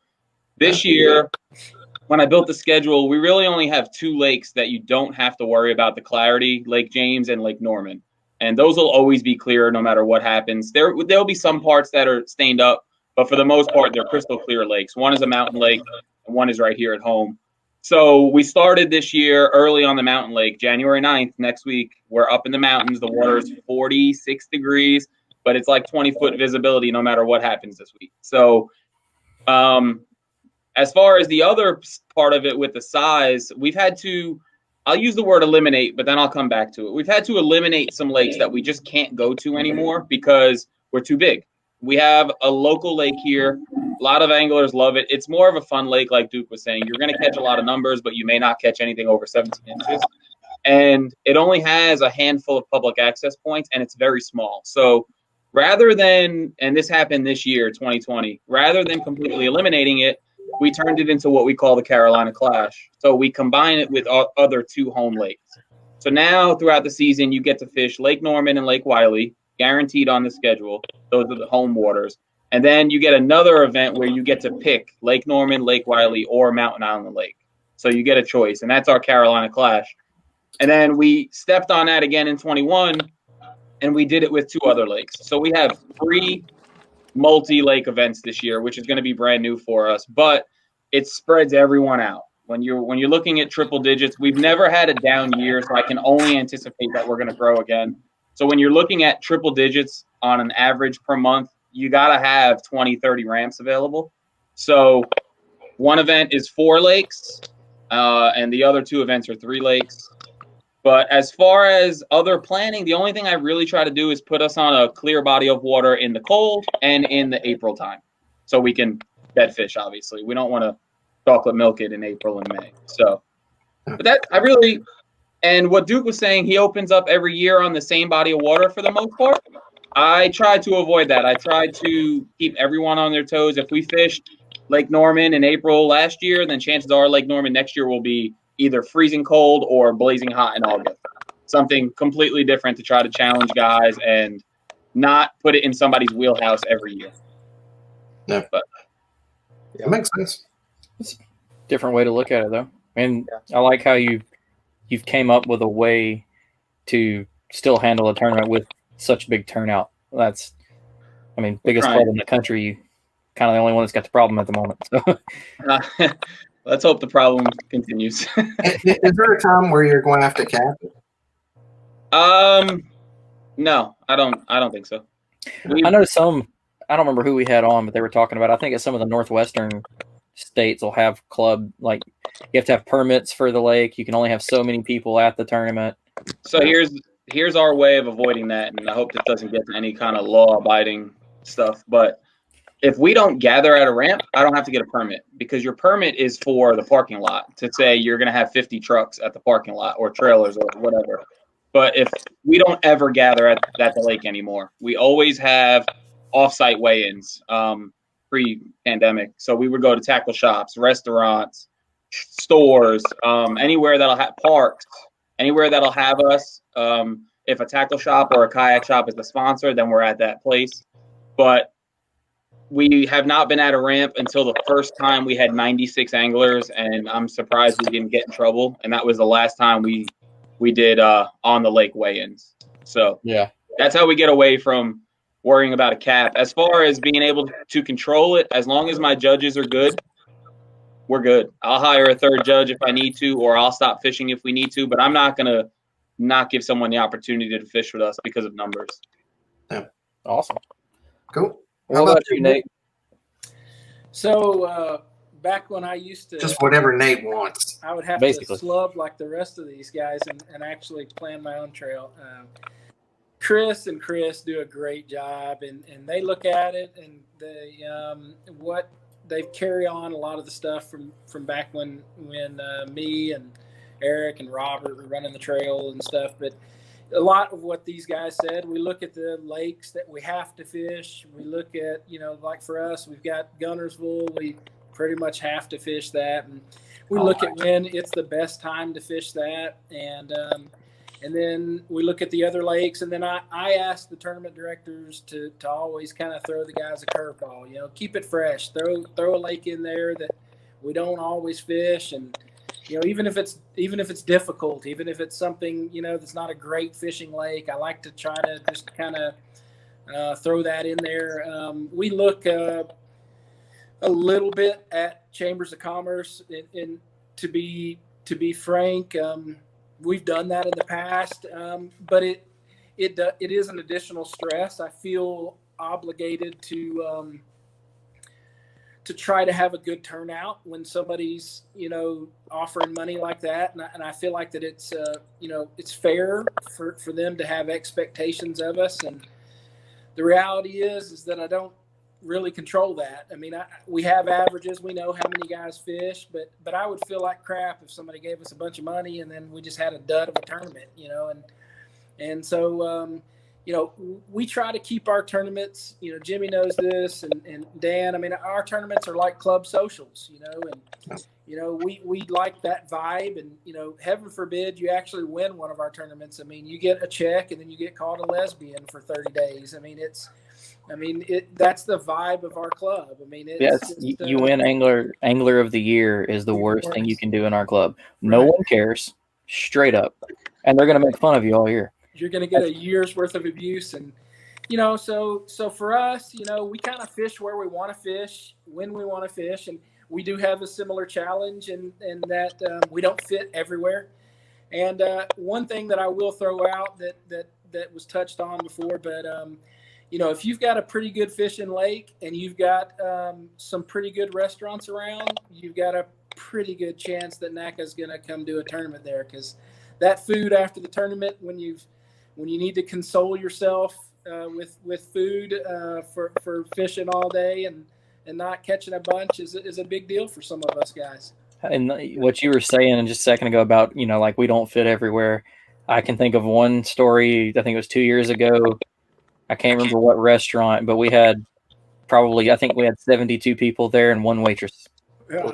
this year, when I built the schedule, we really only have 2 lakes that you don't have to worry about the clarity, Lake James and Lake Norman. And those will always be clear no matter what happens. There'll be some parts that are stained up, but for the most part, they're crystal clear lakes. One is a mountain lake, and one is right here at home. So we started this year early on the mountain lake, January 9th, next week. We're up in the mountains. The water is 46 degrees, but it's like 20-foot visibility no matter what happens this week. So as far as the other part of it with the size, we've had to, I'll use the word eliminate, but then I'll come back to it. We've had to eliminate some lakes that we just can't go to anymore because we're too big. We have a local lake here. A lot of anglers love it. It's more of a fun lake, like Duc was saying. You're going to catch a lot of numbers, but you may not catch anything over 17 inches. And it only has a handful of public access points, and it's very small. So rather than, and this happened this year, 2020, rather than completely eliminating it, we turned it into what we call the Carolina Clash. So we combine it with other 2 home lakes. So now throughout the season, you get to fish Lake Norman and Lake Wiley, guaranteed on the schedule. Those are the home waters. And then you get another event where you get to pick Lake Norman, Lake Wiley, or Mountain Island Lake. So you get a choice, and that's our Carolina Clash. And then we stepped on that again in 21, and we did it with 2 other lakes. So we have 3 multi-lake events this year, which is going to be brand new for us, but it spreads everyone out. When you're looking at triple digits, we've never had a down year, so I can only anticipate that we're going to grow again. So when you're looking at triple digits on an average per month, you got to have 20, 30 ramps available. So one event is 4 lakes, and the other 2 events are 3 lakes. But as far as other planning, the only thing I really try to do is put us on a clear body of water in the cold and in the April time, so we can bed fish, obviously. We don't want to chocolate milk it in April and May. So, but that, I really, and what Duc was saying, he opens up every year on the same body of water for the most part. I try to avoid that. I try to keep everyone on their toes. If we fished Lake Norman in April last year, then chances are Lake Norman next year will be either freezing cold or blazing hot in August. Something completely different to try to challenge guys and not put it in somebody's wheelhouse every year.
Yeah,
but
it makes sense.
It's a different way to look at it, though. And I like how you've came up with a way to still handle a tournament with such big turnout. That's, I mean, biggest club in the country, kind of the only one that's got the problem at the moment. So.
Let's hope the problem continues.
Is there a time where you're going to have to cap it?
No, I don't think so.
I know some, I don't remember who we had on, but they were talking about, I think it's some of the Northwestern states will have club, like you have to have permits for the lake. You can only have so many people at the tournament.
So here's our way of avoiding that. And I hope this doesn't get to any kind of law abiding stuff, but if we don't gather at a ramp, I don't have to get a permit, because your permit is for the parking lot to say you're going to have 50 trucks at the parking lot or trailers or whatever. But if we don't ever gather at the lake anymore, we always have off-site weigh-ins pre-pandemic. So we would go to tackle shops, restaurants, stores, anywhere that'll have parks, anywhere that'll have us. If a tackle shop or a kayak shop is the sponsor, then we're at that place. But we have not been at a ramp until the first time we had 96 anglers, and I'm surprised we didn't get in trouble. And that was the last time we did on the lake weigh-ins. So
yeah,
that's how we get away from worrying about a cap. As far as being able to control it, as long as my judges are good, we're good. I'll hire a 3rd judge if I need to, or I'll stop fishing if we need to, but I'm not going to not give someone the opportunity to fish with us because of numbers.
Yeah.
Awesome.
Cool.
What about you, Nate?
So back when I used to,
just whatever Nate wants,
I would have
basically
to slub like the rest of these guys and actually plan my own trail. Chris do a great job, and they look at it, and they carry on a lot of the stuff from back when me and Eric and Robert were running the trail and stuff. But a lot of what these guys said, we look at the lakes that we have to fish. We look at, like for us, we've got Gunnersville. We pretty much have to fish that. And we look at when it's the best time to fish that. And then we look at the other lakes. And then I ask the tournament directors to always kind of throw the guys a curveball, keep it fresh, throw a lake in there that we don't always fish. And, even if it's difficult, even if it's something, that's not a great fishing lake, I like to try to just kind of throw that in there. We look a little bit at chambers of commerce, and to be frank, we've done that in the past, but it is an additional stress. I feel obligated to try to have a good turnout when somebody's, offering money like that. And I feel like that it's, it's fair for them to have expectations of us. And the reality is that I don't really control that. I mean, we have averages. We know how many guys fish, but I would feel like crap if somebody gave us a bunch of money and then we just had a dud of a tournament, and so, we try to keep our tournaments, Jimmy knows this, and Dan, I mean, our tournaments are like club socials, and, we like that vibe, and, heaven forbid you actually win one of our tournaments. I mean, you get a check and then you get called a lesbian for 30 days. I mean, that's the vibe of our club. I mean,
you win angler of the year is the worst thing you can do in our club. No one cares, straight up, and they're going to make fun of you all year.
You're going to get a year's worth of abuse. And, so for us, we kind of fish where we want to fish, when we want to fish. And we do have a similar challenge in that we don't fit everywhere. And one thing that I will throw out that was touched on before, but, if you've got a pretty good fishing lake and you've got some pretty good restaurants around, you've got a pretty good chance that NAKA is going to come do a tournament there, because that food after the tournament, when you need to console yourself with food for fishing all day and not catching a bunch is a big deal for some of us guys.
And what you were saying just a second ago about, like we don't fit everywhere. I can think of one story, I think it was 2 years ago. I can't remember what restaurant, but we had I think we had 72 people there and one waitress.
Yeah.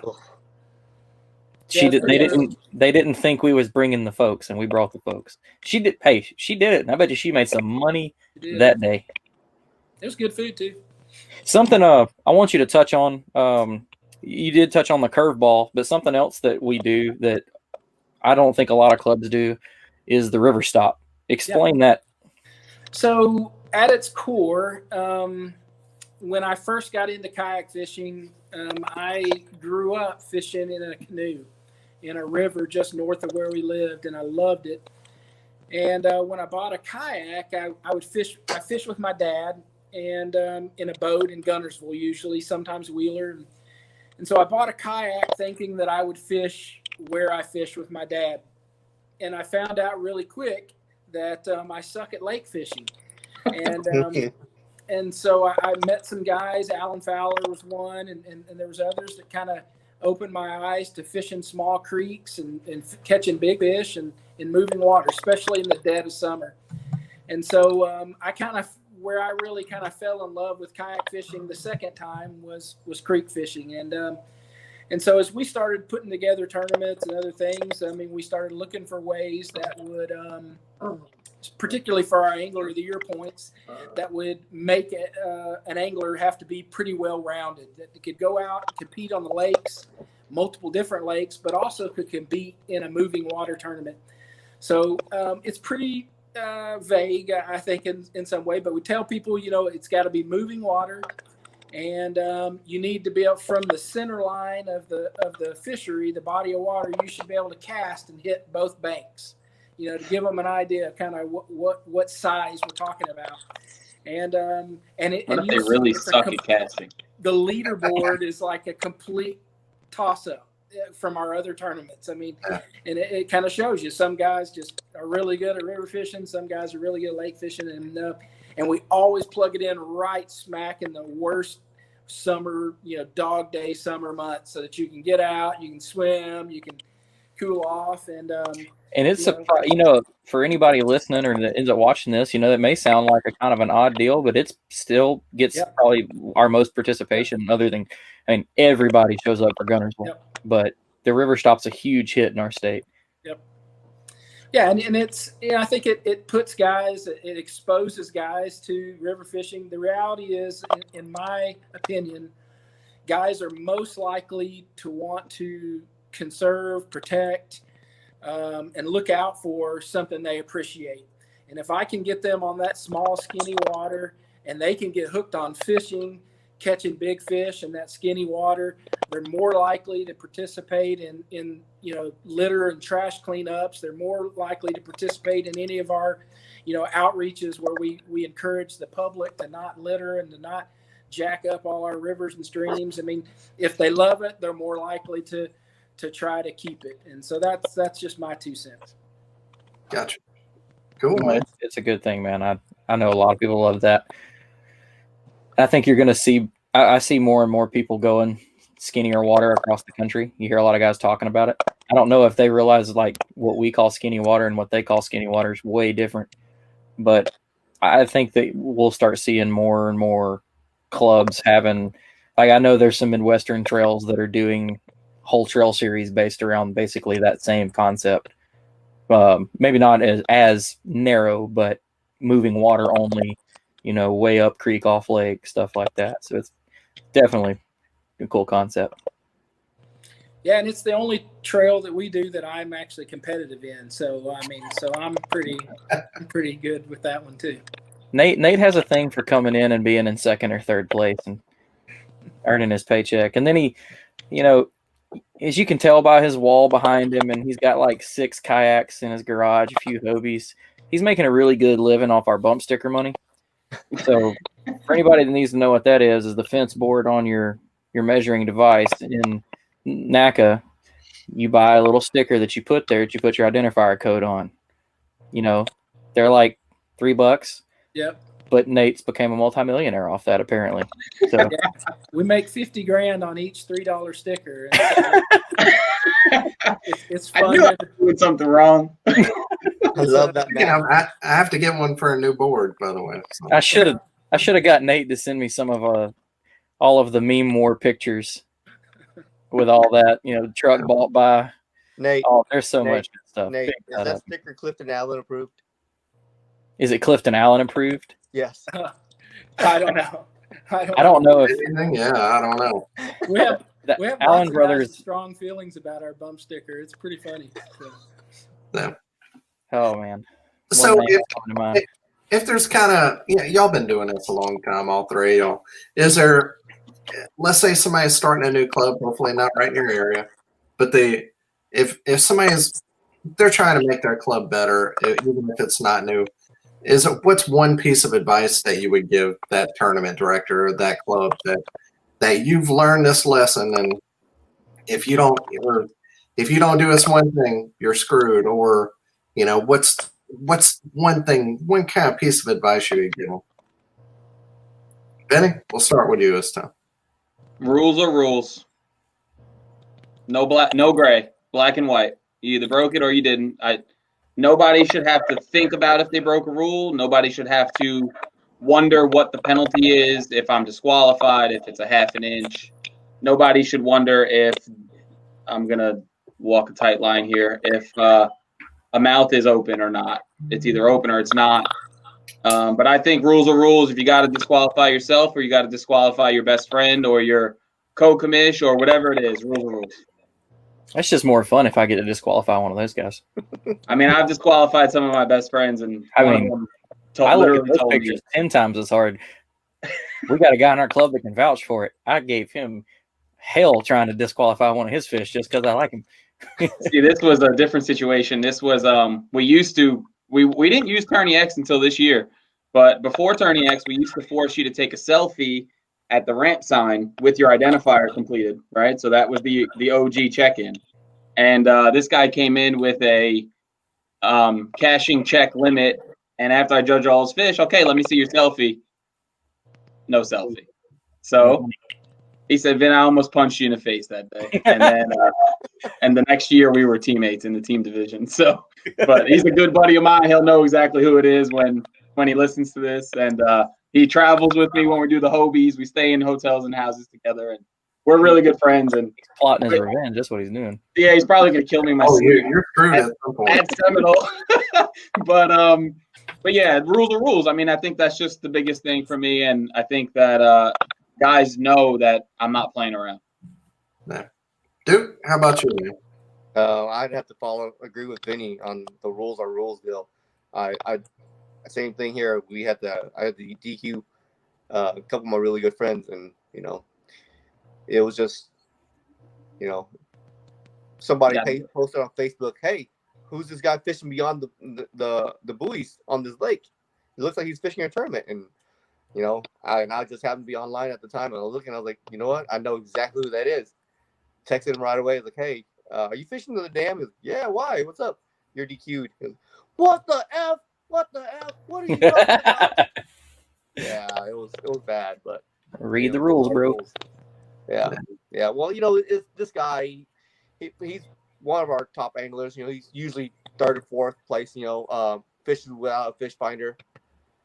They didn't think we was bringing the folks, and we brought the folks. She did it, and I bet you she made some money that day.
It was good food too.
Something I want you to touch on. You did touch on the curveball, but something else that we do that I don't think a lot of clubs do is the river stop. Explain that.
So at its core, when I first got into kayak fishing, I grew up fishing in a canoe in a river just north of where we lived, and I loved it. And when I bought a kayak, I fished with my dad and in a boat in Gunnersville, usually, sometimes Wheeler. And so I bought a kayak thinking that I would fish where I fished with my dad. And I found out really quick that I suck at lake fishing. And so I met some guys. Alan Fowler was one, and there was others that kind of opened my eyes to fishing small creeks and catching big fish and in moving water, especially in the dead of summer. And so where I really kind of fell in love with kayak fishing the second time was creek fishing. And so as we started putting together tournaments and other things, I mean, we started looking for ways that would, particularly for our Angler of the Year points, that would make an angler have to be pretty well-rounded, that could go out and compete on the lakes, multiple different lakes, but also could compete in a moving water tournament. So it's pretty vague, I think, in some way, but we tell people, it's got to be moving water, and you need to be up from the center line of the fishery, the body of water. You should be able to cast and hit both banks, to give them an idea of kind of what size we're talking about. And they
really suck at casting.
The leaderboard is like a complete toss-up from our other tournaments. I mean, and it kind of shows you some guys just are really good at river fishing, some guys are really good at lake fishing, and we always plug it in right smack in the worst summer, dog day summer months, so that you can get out, you can swim, you can cool off. And
it's for anybody listening or that ends up watching this, that may sound like a kind of an odd deal, but it still gets probably our most participation. Other than, everybody shows up for Gunnersville, but the river stop's a huge hit in our state.
Yep. Yeah, and it's I think it puts guys, it exposes guys to river fishing. The reality is, in my opinion, guys are most likely to want to conserve, protect, and look out for something they appreciate. And if I can get them on that small, skinny water, and they can get hooked on fishing, catching big fish in that skinny water, they're more likely to participate in litter and trash cleanups. They're more likely to participate in any of our outreaches where we encourage the public to not litter and to not jack up all our rivers and streams. If they love it, they're more likely to try to keep it. And so that's just my 2 cents.
Gotcha. Cool.
It's a good thing, man. I know a lot of people love that. I think you're going to see, I see more and more people going skinnier water across the country. You hear a lot of guys talking about it. I don't know if they realize what we call skinny water and what they call skinny water is way different. But I think that we'll start seeing more and more clubs having, I know there's some Midwestern trails that are doing whole trail series based around basically that same concept. Maybe not as narrow, but moving water only, way up creek, off lake, stuff like that. So it's definitely a cool concept.
Yeah, and it's the only trail that we do that I'm actually competitive in. So I'm pretty good with that one too.
Nate has a thing for coming in and being in second or third place and earning his paycheck. And then he, as you can tell by his wall behind him, and he's got like 6 kayaks in his garage, a few Hobies. He's making a really good living off our bump sticker money. So for anybody that needs to know what that is the fence board on your measuring device. In NAKA, you buy a little sticker that you put there that you put your identifier code on. They're like $3.
Yep.
But Nate's became a multimillionaire off that, apparently. So
yeah, we make $50,000 on each $3 sticker. It's fun.
I knew I was doing something wrong.
I love that.
I have to get one for a new board, by the way. So.
I should have got Nate to send me some of all of the meme war pictures with all that, truck bought by
Nate.
Oh, there's so much good stuff.
Nate, is that sticker Clifton Allen approved?
Is it Clifton Allen approved?
Yes.
I don't know.
I don't know if.
Yeah, I don't know.
We have
Allen Brothers
strong feelings about our bump sticker. It's pretty funny. So.
Yeah.
Oh man.
So if there's kind of y'all been doing this a long time, all three of y'all. Is there? Let's say somebody's starting a new club, hopefully not right in your area, but if they're trying to make their club better, even if it's not new. What's one piece of advice that you would give that tournament director or that club that you've learned this lesson, and if you don't do this one thing, you're screwed, or what's one kind of piece of advice you would give them? Vinny, we'll start with you this time.
Rules are rules. No black, no gray, black and white. You either broke it or you didn't. Nobody should have to think about if they broke a rule. Nobody should have to wonder what the penalty is, if I'm disqualified, if it's a half an inch. Nobody should wonder if I'm going to walk a tight line here, if a mouth is open or not. It's either open or it's not. But I think rules are rules. If you got to disqualify yourself or you got to disqualify your best friend or your co-commish or whatever it is, rules are rules.
That's just more fun if I get to disqualify one of those guys.
I mean, I've disqualified some of my best friends, and
I look at those pictures 10 times as hard. We got a guy in our club that can vouch for it. I gave him hell trying to disqualify one of his fish just because I like him.
See, this was a different situation. This was we didn't use Tourney X until this year, but before Tourney X, we used to force you to take a selfie at the ramp sign with your identifier completed, right? So that was the OG check-in. And this guy came in with a cashing check limit. And after I judge all his fish, okay, let me see your selfie. No selfie. So He said, Vin, I almost punched you in the face that day. And then, and the next year we were teammates in the team division. So, but he's a good buddy of mine. He'll know exactly who it is when he listens to this. And he travels with me when we do the Hobies. We stay in hotels and houses together, and we're really good friends. And
he's plotting his revenge. That's what he's doing.
Yeah, he's probably gonna kill me in my sleep.
You're screwed at some point.
At Seminole. But yeah, rules are rules. I mean, I think that's just the biggest thing for me, and I think that guys know that I'm not playing around.
Yeah. Duke, how about you, man?
I'd have to agree with Vinny on the rules are rules deal. I same thing here. I had to DQ a couple of my really good friends, and it was just somebody posted on Facebook, hey, who's this guy fishing beyond the buoys on this lake? It looks like he's fishing a tournament. And I just happened to be online at the time, and I was looking, I was like, you know what, I know exactly who that is. Texted him right away. I was like, hey, are you fishing to the dam? He goes, yeah, why? What's up? You're DQ'd. He goes, what the F? What are you talking about? Yeah, it was bad, but
read the rules, bro.
Yeah. Well, it's this guy. He's one of our top anglers. He's usually third or fourth place. Fishing without a fish finder.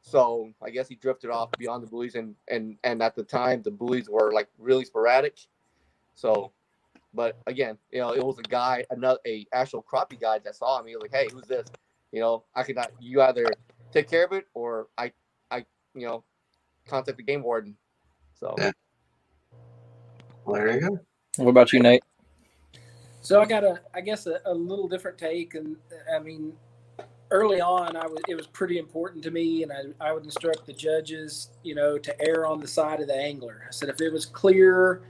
So I guess he drifted off beyond the buoys, and at the time the buoys were like really sporadic. So, but again, it was a actual crappie guy that saw him. He was like, "Hey, who's this?" I could not. You either take care of it, or I contact the game warden. So,
yeah. Well, there you go.
What about you, Nate?
So I got a little different take, and I mean, early on, it was pretty important to me, and I would instruct the judges, to err on the side of the angler. I said if it was clear,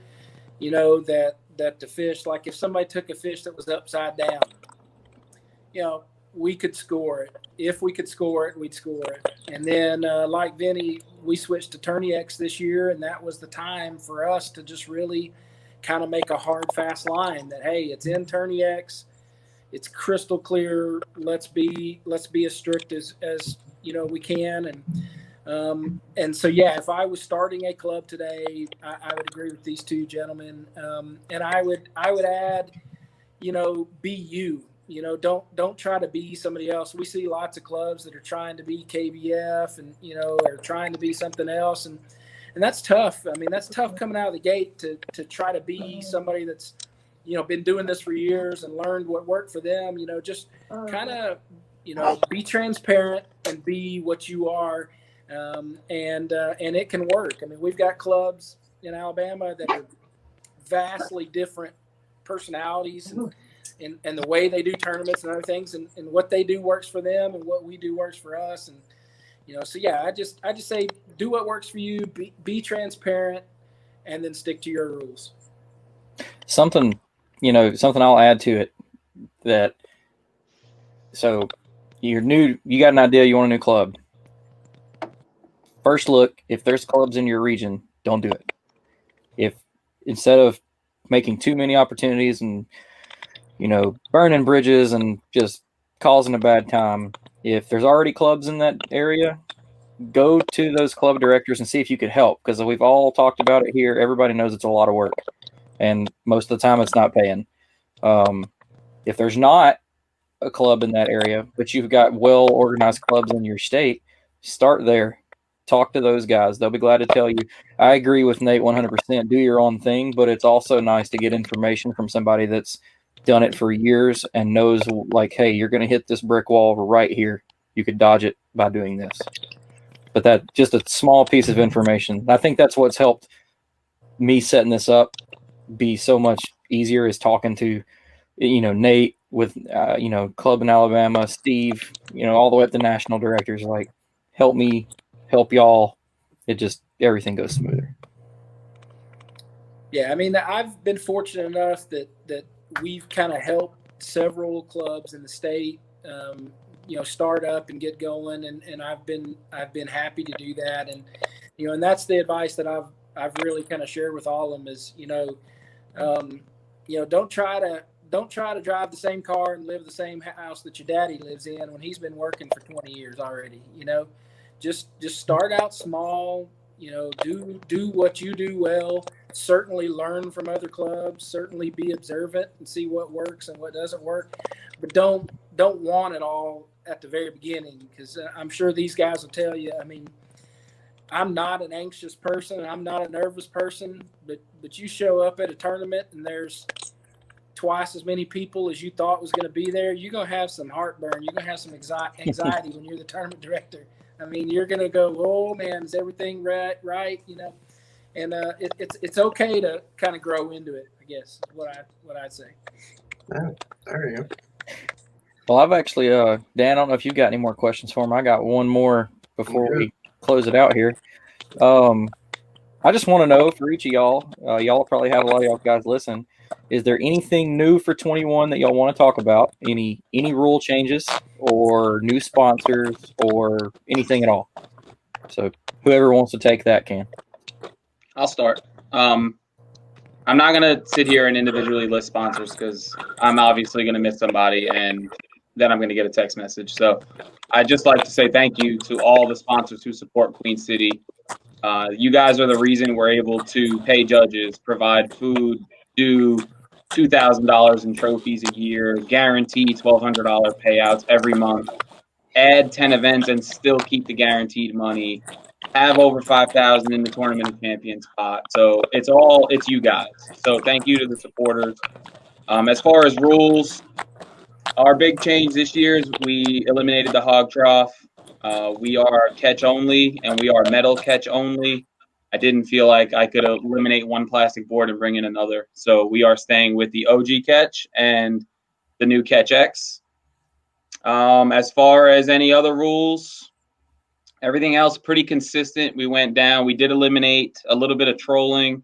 that the fish, like if somebody took a fish that was upside down, we could score it. If we could score it, we'd score it. And then, like Vinny, we switched to Tourney X this year, and that was the time for us to just really kind of make a hard, fast line that, hey, it's in Tourney X. It's crystal clear. Let's be as strict as we can. And so, yeah, if I was starting a club today, I would agree with these two gentlemen. And I would add, be you. Don't try to be somebody else. We see lots of clubs that are trying to be KBF and or trying to be something else, and that's tough. I mean, that's tough coming out of the gate to try to be somebody that's been doing this for years and learned what worked for them. Just kind of be transparent and be what you are, and it can work. I mean, we've got clubs in Alabama that are vastly different personalities and the way they do tournaments and other things, and what they do works for them, and what we do works for us. And so yeah, I just say do what works for you, be transparent, and then stick to your rules.
Something I'll add to it, so you're new, you got an idea, you want a new club. First look, if there's clubs in your region, don't do it. If instead of making too many opportunities and burning bridges and just causing a bad time, if there's already clubs in that area, go to those club directors and see if you could help, because we've all talked about it here. Everybody knows it's a lot of work, and most of the time it's not paying. If there's not a club in that area, but you've got well-organized clubs in your state, start there. Talk to those guys. They'll be glad to tell you. I agree with Nate 100%. Do your own thing, but it's also nice to get information from somebody that's done it for years and knows, like, hey, you're going to hit this brick wall right here. You could dodge it by doing this. But that just a small piece of information. I think that's what's helped me setting this up be so much easier, is talking to, Nate with, club in Alabama, Steve, all the way up to national directors, like, help me, help y'all. It just, everything goes smoother.
Yeah. I mean, I've been fortunate enough that we've kind of helped several clubs in the state, start up and get going, and I've been happy to do that, and and that's the advice that I've really kind of shared with all of them is don't try to drive the same car and live the same house that your daddy lives in when he's been working for 20 years already. Just start out small, You know, do what you do well. Certainly learn from other clubs. Certainly be observant and see what works and what doesn't work. But don't want it all at the very beginning, because I'm sure these guys will tell you. I mean, I'm not an anxious person. I'm not a nervous person. But you show up at a tournament and there's twice as many people as you thought was going to be there. You're going to have some heartburn. You're going to have some anxiety when you're the tournament director. I mean, you're going to go, oh man, is everything right? You know, and it's okay to kind of grow into it, I guess, is what I'd say.
Yeah, there you go.
Well, I've actually, Dan, I don't know if you've got any more questions for him. I got one more before we close it out here. I just want to know for each of y'all, y'all probably have a lot of y'all guys listen. Is there anything new for 21 that y'all want to talk about? Any rule changes or new sponsors or anything at all? So whoever wants to take that can.
I'll start. I'm not going to sit here and individually list sponsors because I'm obviously going to miss somebody and then I'm going to get a text message. So I'd just like to say thank you to all the sponsors who support Queen City. You guys are the reason we're able to pay judges, provide food, do $2,000 in trophies a year, guarantee $1,200 payouts every month, add 10 events and still keep the guaranteed money, have over 5,000 in the Tournament of Champions pot. So it's you guys. So thank you to the supporters. As far as rules, our big change this year is we eliminated the hog trough. We are catch only and we are metal catch only. I didn't feel like I could eliminate one plastic board and bring in another. So we are staying with the OG catch and the new catch X. As far as any other rules, everything else pretty consistent. We went down. We did eliminate a little bit of trolling.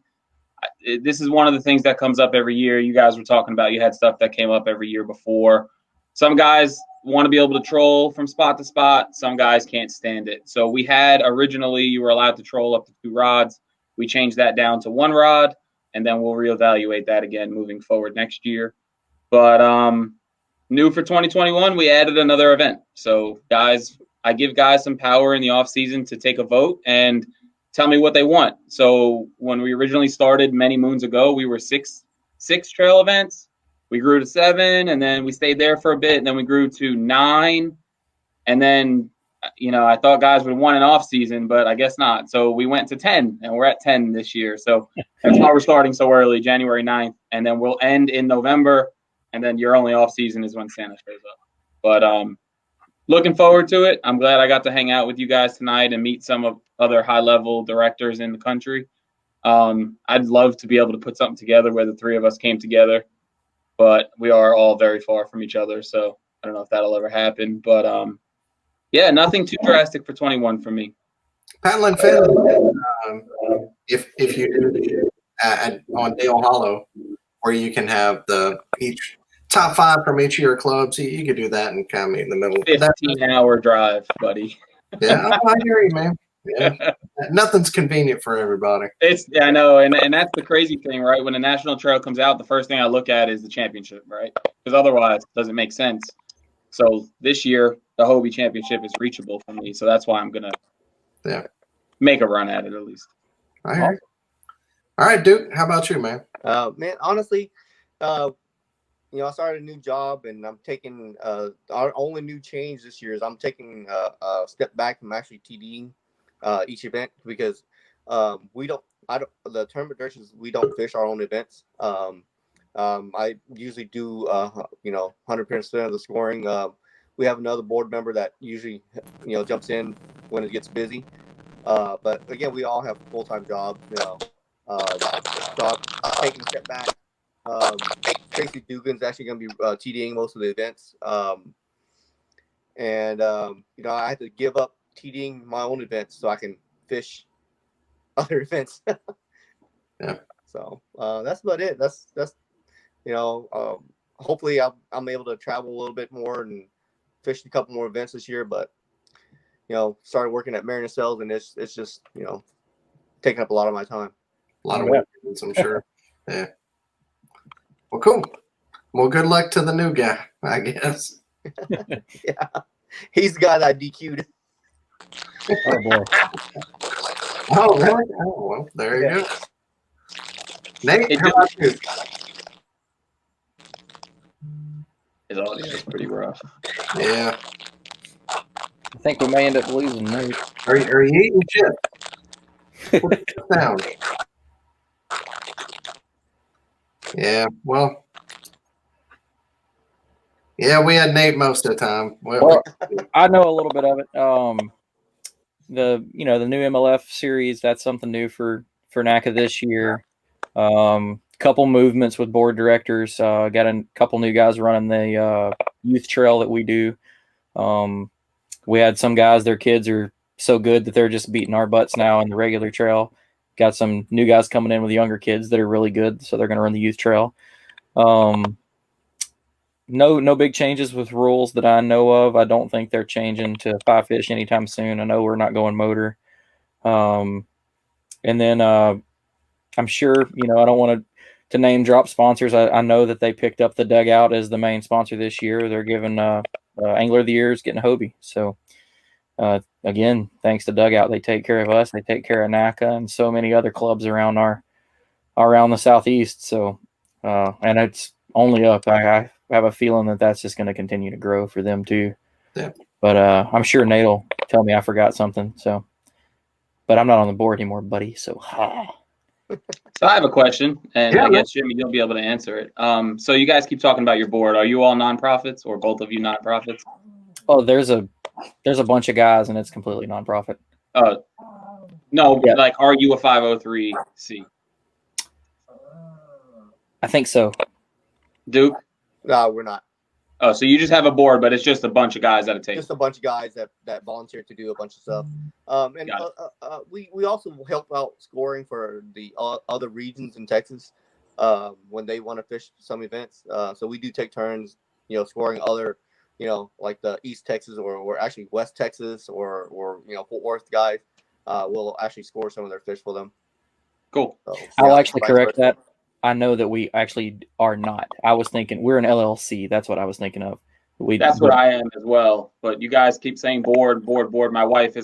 This is one of the things that comes up every year. You guys were talking about you had stuff that came up every year before. Some guys want to be able to troll from spot to spot. Some guys can't stand it. So we had originally you were allowed to troll up to 2 rods. We changed that down to 1 rod, and then we'll reevaluate that again moving forward next year. But new for 2021, we added another event. So guys, I give guys some power in the off season to take a vote and tell me what they want. So when we originally started many moons ago, we were six trail events. We grew to 7, and then we stayed there for a bit, and then we grew to 9. And then, you know, I thought guys would want an off season, but I guess not. So we went to 10, and we're at 10 this year. So that's why we're starting so early, January 9th. And then we'll end in November, and then your only off season is when Santa shows up. But looking forward to it. I'm glad I got to hang out with you guys tonight and meet some of other high-level directors in the country. I'd love to be able to put something together where the 3 of us came together. But we are all very far from each other, so I don't know if that'll ever happen. But, yeah, nothing too drastic for 21 for me.
Paddle and Fin, if you do on Dale Hollow, where you can have each top 5 from each of your clubs, you could do that and kind of meet in the middle.
15-hour drive, buddy.
Yeah, I hear you, man. Yeah, nothing's convenient for everybody.
I know, and that's the crazy thing, right? When a national trail comes out, the first thing I look at is the championship, right? Because otherwise, it doesn't make sense. So this year, the Hobie Championship is reachable for me, so that's why I'm gonna make a run at it at least.
I hear you. All right, Duke, how about you, man?
Man, honestly, you know, I started a new job, and I'm taking our only new change this year is I'm taking a step back from actually TDing each event because the tournament directions, we don't fish our own events. I usually do, you know, 100% of the scoring. We have another board member that usually, you know, jumps in when it gets busy. But again, we all have full-time jobs, you know. So I'm taking a step back. Tracy Dugan's actually going to be TDing most of the events. And you know, I had to give up TDing my own events so I can fish other events.
Yeah.
So that's about it. That's you know, hopefully I'm able to travel a little bit more and fish a couple more events this year. But you know, started working at Mariner Cells, and it's just, you know, taking up a lot of my time.
A lot of weekends, I'm sure. Yeah. Well, cool. Well, good luck to the new guy, I guess.
Yeah, he's got that DQ'd.
Oh boy.
Oh, really? Oh, well, there you go. Nate, how about you?
His audio is pretty rough.
Yeah.
I think we may end up losing Nate.
Are you eating chips? What's the sound? Yeah, well. Yeah, we had Nate most of the time.
Well, I know a little bit of it. The new MLF series, that's something new for NAKA this year. Couple movements with board directors. Got a couple new guys running the youth trail that we do. We had some guys, their kids are so good that they're just beating our butts now in the regular trail. Got some new guys coming in with younger kids that are really good, so they're going to run the youth trail. No big changes with rules that I know of. I don't think they're changing to 5 fish anytime soon. I know we're not going motor. And then I'm sure, I don't want to name drop sponsors. I know that they picked up the Dugout as the main sponsor this year. They're giving Angler of the Year is getting Hobie. So again, thanks to Dugout, they take care of us. They take care of NAKA and so many other clubs around the Southeast. So and it's only up. I have a feeling that that's just going to continue to grow for them too.
Yeah.
But I'm sure Nate will tell me I forgot something. So, but I'm not on the board anymore, buddy. So.
So I have a question, and I guess Jimmy, you'll be able to answer it. So you guys keep talking about your board. Are you all nonprofits, or both of you nonprofits?
Oh, there's a bunch of guys, and it's completely nonprofit.
No, yeah. Like, are you a 503c?
I think so.
Duke?
No, we're not.
Oh, so you just have a board, but it's just a bunch of guys at a table.
Just a bunch of guys that volunteer to do a bunch of stuff. And we also help out scoring for the other regions in Texas when they want to fish some events. So we do take turns, scoring other, like the East Texas or actually West Texas or Fort Worth guys. We'll actually score some of their fish for them.
Cool.
So,
I'll actually correct that. I know that we actually are not. I was thinking we're an LLC. That's what I was thinking of.
That's what I am as well. But you guys keep saying board. My wife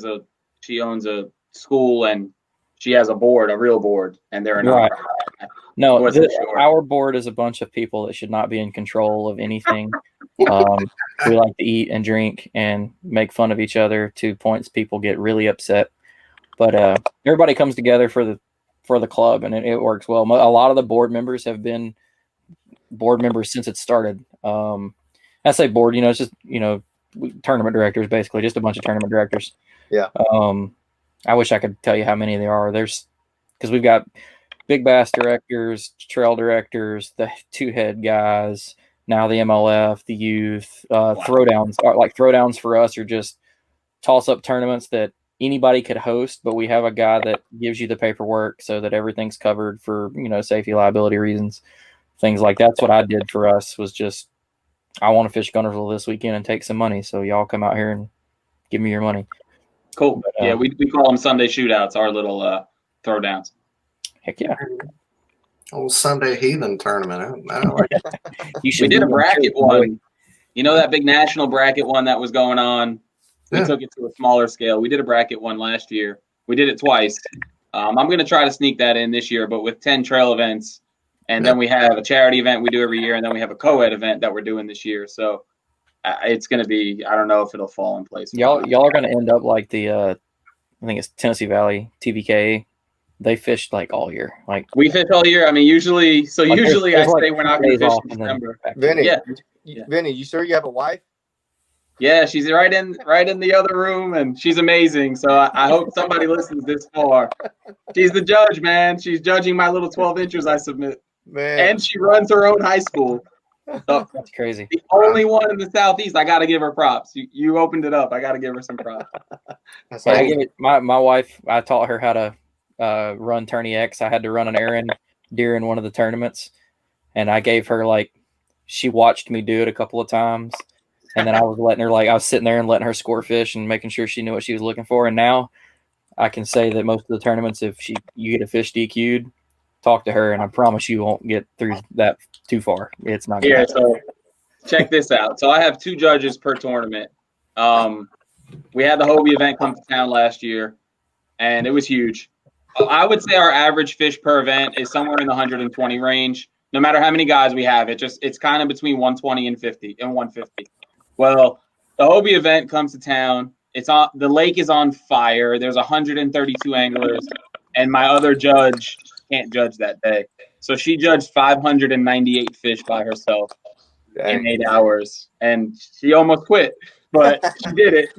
she owns a school and she has a real board, and they're a nonprofit.
Right. No, our board is a bunch of people that should not be in control of anything. We like to eat and drink and make fun of each other to points people get really upset. But everybody comes together for the club, and it works well. A lot of the board members have been board members since it started. I say board, it's just, tournament directors, basically, just a bunch of tournament directors.
Yeah.
I wish I could tell you how many there are. Because we've got big bass directors, trail directors, the 2-head guys, now the MLF, the youth, throwdowns. Like throwdowns for us are just toss-up tournaments that anybody could host, but we have a guy that gives you the paperwork so that everything's covered for, safety, liability reasons, things like that. That's what I did for us, was just, I want to fish Guntersville this weekend and take some money. So y'all come out here and give me your money.
Cool. But, yeah, we call them Sunday shootouts, our little throwdowns.
Heck yeah.
Old Sunday Heathen tournament.
We did a bracket one. That big national bracket one that was going on? We took it to a smaller scale. We did a bracket one last year. We did it twice. I'm going to try to sneak that in this year, but with 10 trail events. And then we have a charity event we do every year. And then we have a co-ed event that we're doing this year. So it's going to be, I don't know if it'll fall in place.
Y'all are going to end up like the, I think it's Tennessee Valley, TVK. They fish like all year. Like
we fish all year. I mean, usually I say we're not going to fish in December.
Vinny, Vinny, you sure you have a wife?
Yeah, she's right in the other room, and she's amazing. So I hope somebody listens this far. She's the judge, man. She's judging my little 12 inches I submit. Man. And she runs her own high school. So
that's crazy.
The only one in the Southeast. I got to give her props. You opened it up. I got to give her some props.
My wife, I taught her how to run Tourney X. I had to run an errand during one of the tournaments, and I gave her she watched me do it a couple of times. And then I was sitting there and letting her score fish and making sure she knew what she was looking for. And now I can say that most of the tournaments, if you get a fish DQ'd, talk to her, and I promise you won't get through that too far. It's not good.
Yeah, so check this out. So I have 2 judges per tournament. We had the Hobie event come to town last year, and it was huge. I would say our average fish per event is somewhere in the 120 range. No matter how many guys we have, it's kind of between 120 and 150. Well, the Hobie event comes to town. The lake is on fire. There's 132 anglers, and my other judge can't judge that day. So she judged 598 fish by herself in 8 hours, and she almost quit, but she did it.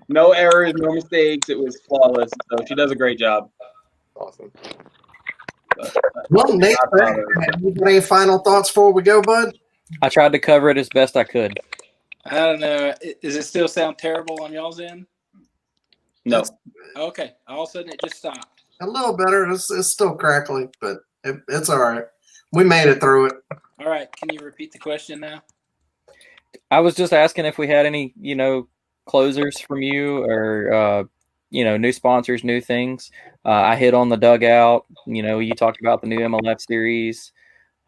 No errors, no mistakes. It was flawless. So she does a great job.
Awesome.
Well, Nate, you got any final thoughts before we go, bud?
I tried to cover it as best I could.
I don't know. Does it still sound terrible on y'all's end?
No.
Okay. All of a sudden, it just stopped.
A little better. It's still crackly, but it's all right. We made it through it.
All right. Can you repeat the question now?
I was just asking if we had any, closers from you or, new sponsors, new things. I hit on the dugout. You talked about the new MLF series.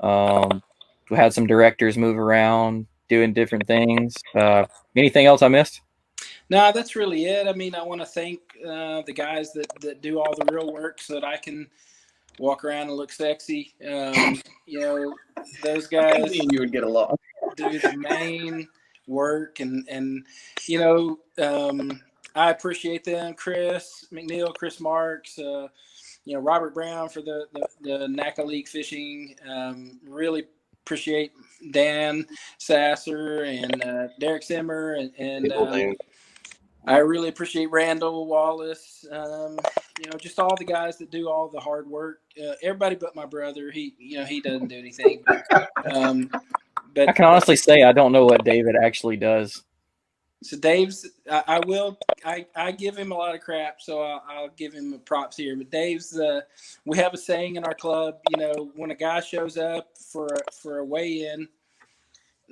We had some directors move around doing different things. Anything else I missed?
No, that's really it. I mean, I want to thank the guys that do all the real work so that I can walk around and look sexy. Those guys
You would get along.
do the main work and I appreciate them. Chris McNeil, Chris Marks, Robert Brown for the NAKA League fishing. Really appreciate Dan Sasser and Derek Simmer and I really appreciate Randall Wallace. Just all the guys that do all the hard work. Everybody but my brother. He doesn't do anything. But
I can honestly say I don't know what David actually does.
So Dave's, I give him a lot of crap, so I'll give him props here. But Dave's, we have a saying in our club, when a guy shows up for a weigh-in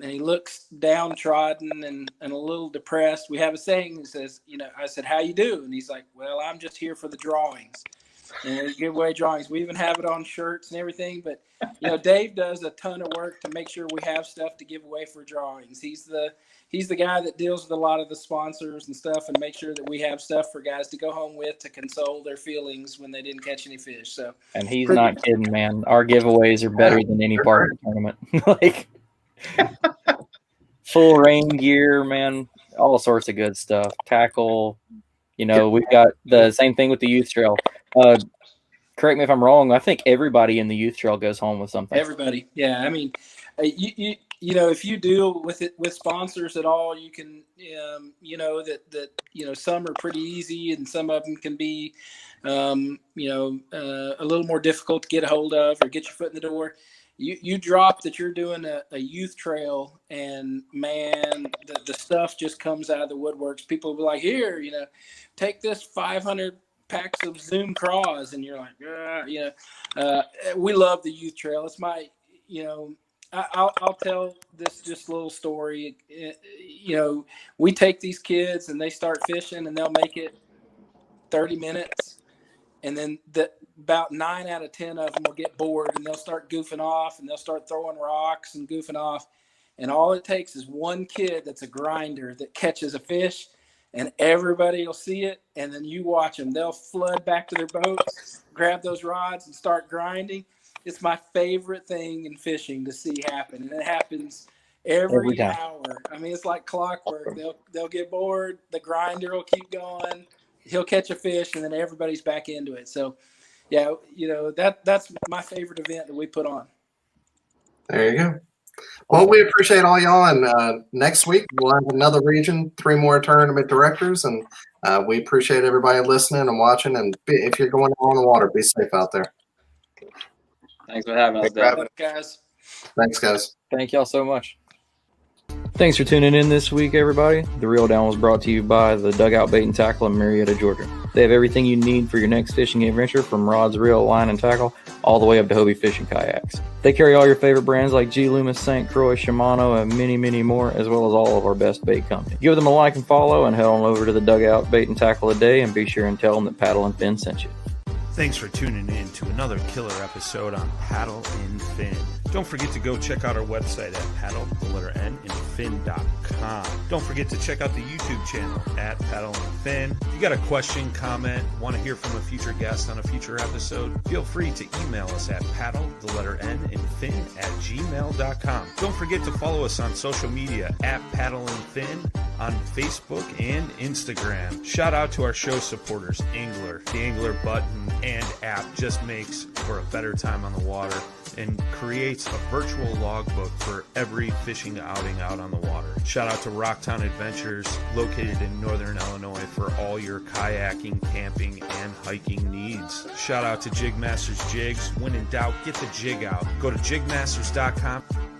and he looks downtrodden and a little depressed, we have a saying that says, I said, "How you do?" And he's like, "Well, I'm just here for the drawings." And we give away drawings. We even have it on shirts and everything. But, Dave does a ton of work to make sure we have stuff to give away for drawings. He's the guy that deals with a lot of the sponsors and stuff and make sure that we have stuff for guys to go home with to console their feelings when they didn't catch any fish. So,
and he's not kidding, man. Our giveaways are better than any part of the tournament. Full rain gear, man, all sorts of good stuff. Tackle, we've got the same thing with the youth trail. Correct me if I'm wrong. I think everybody in the youth trail goes home with something.
Everybody, yeah. I mean, if you deal with it with sponsors at all, you can, that some are pretty easy and some of them can be, a little more difficult to get a hold of or get your foot in the door. You drop that you're doing a youth trail and man, the stuff just comes out of the woodworks. People will be like, "Here, take this 500 packs of Zoom craws," and you're like, we love the youth trail. It's my, I'll tell this just little story. We take these kids and they start fishing and they'll make it 30 minutes. And then about 9 out of 10 of them will get bored and they'll start goofing off and they'll start throwing rocks and goofing off. And all it takes is one kid that's a grinder that catches a fish and everybody will see it. And then you watch them. They'll flood back to their boats, grab those rods and start grinding. It's my favorite thing in fishing to see happen. And it happens every hour. I mean, it's like clockwork. They'll get bored. The grinder will keep going. He'll catch a fish, and then everybody's back into it. So, yeah, that's my favorite event that we put on.
There you go. Well, we appreciate all y'all, and next week we'll have another region, 3 more tournament directors, and we appreciate everybody listening and watching. And if you're going on the water, be safe out there.
Thanks for having us,
guys.
Thanks, guys.
Thank y'all so much. Thanks for tuning in this week, everybody. The Reel Down was brought to you by the Dugout Bait and Tackle in Marietta, Georgia. They have everything you need for your next fishing adventure, from rods, reel, line, and tackle, all the way up to Hobie fishing kayaks. They carry all your favorite brands like G. Loomis, St. Croix, Shimano, and many, many more, as well as all of our best bait company. Give them a like and follow, and head on over to the Dugout Bait and Tackle today, and be sure and tell them that Paddle and Fin sent you.
Thanks for tuning in to another killer episode on Paddle and Fin. Don't forget to go check out our website at paddle, the letter N, and fin.com. Don't forget to check out the YouTube channel at Paddle and Fin. If you got a question, comment, want to hear from a future guest on a future episode, feel free to email us at paddle, the letter N, and fin at gmail.com. Don't forget to follow us on social media at Paddle and Fin on Facebook and Instagram. Shout out to our show supporters, Angler. The Angler button and app just makes for a better time on the water and creates a virtual logbook for every fishing outing out on the water. Shout out to Rocktown Adventures, located in northern Illinois, for all your kayaking, camping, and hiking needs. Shout out to JigMasters Jigs. When in doubt, get the jig out. Go to JigMasters.com.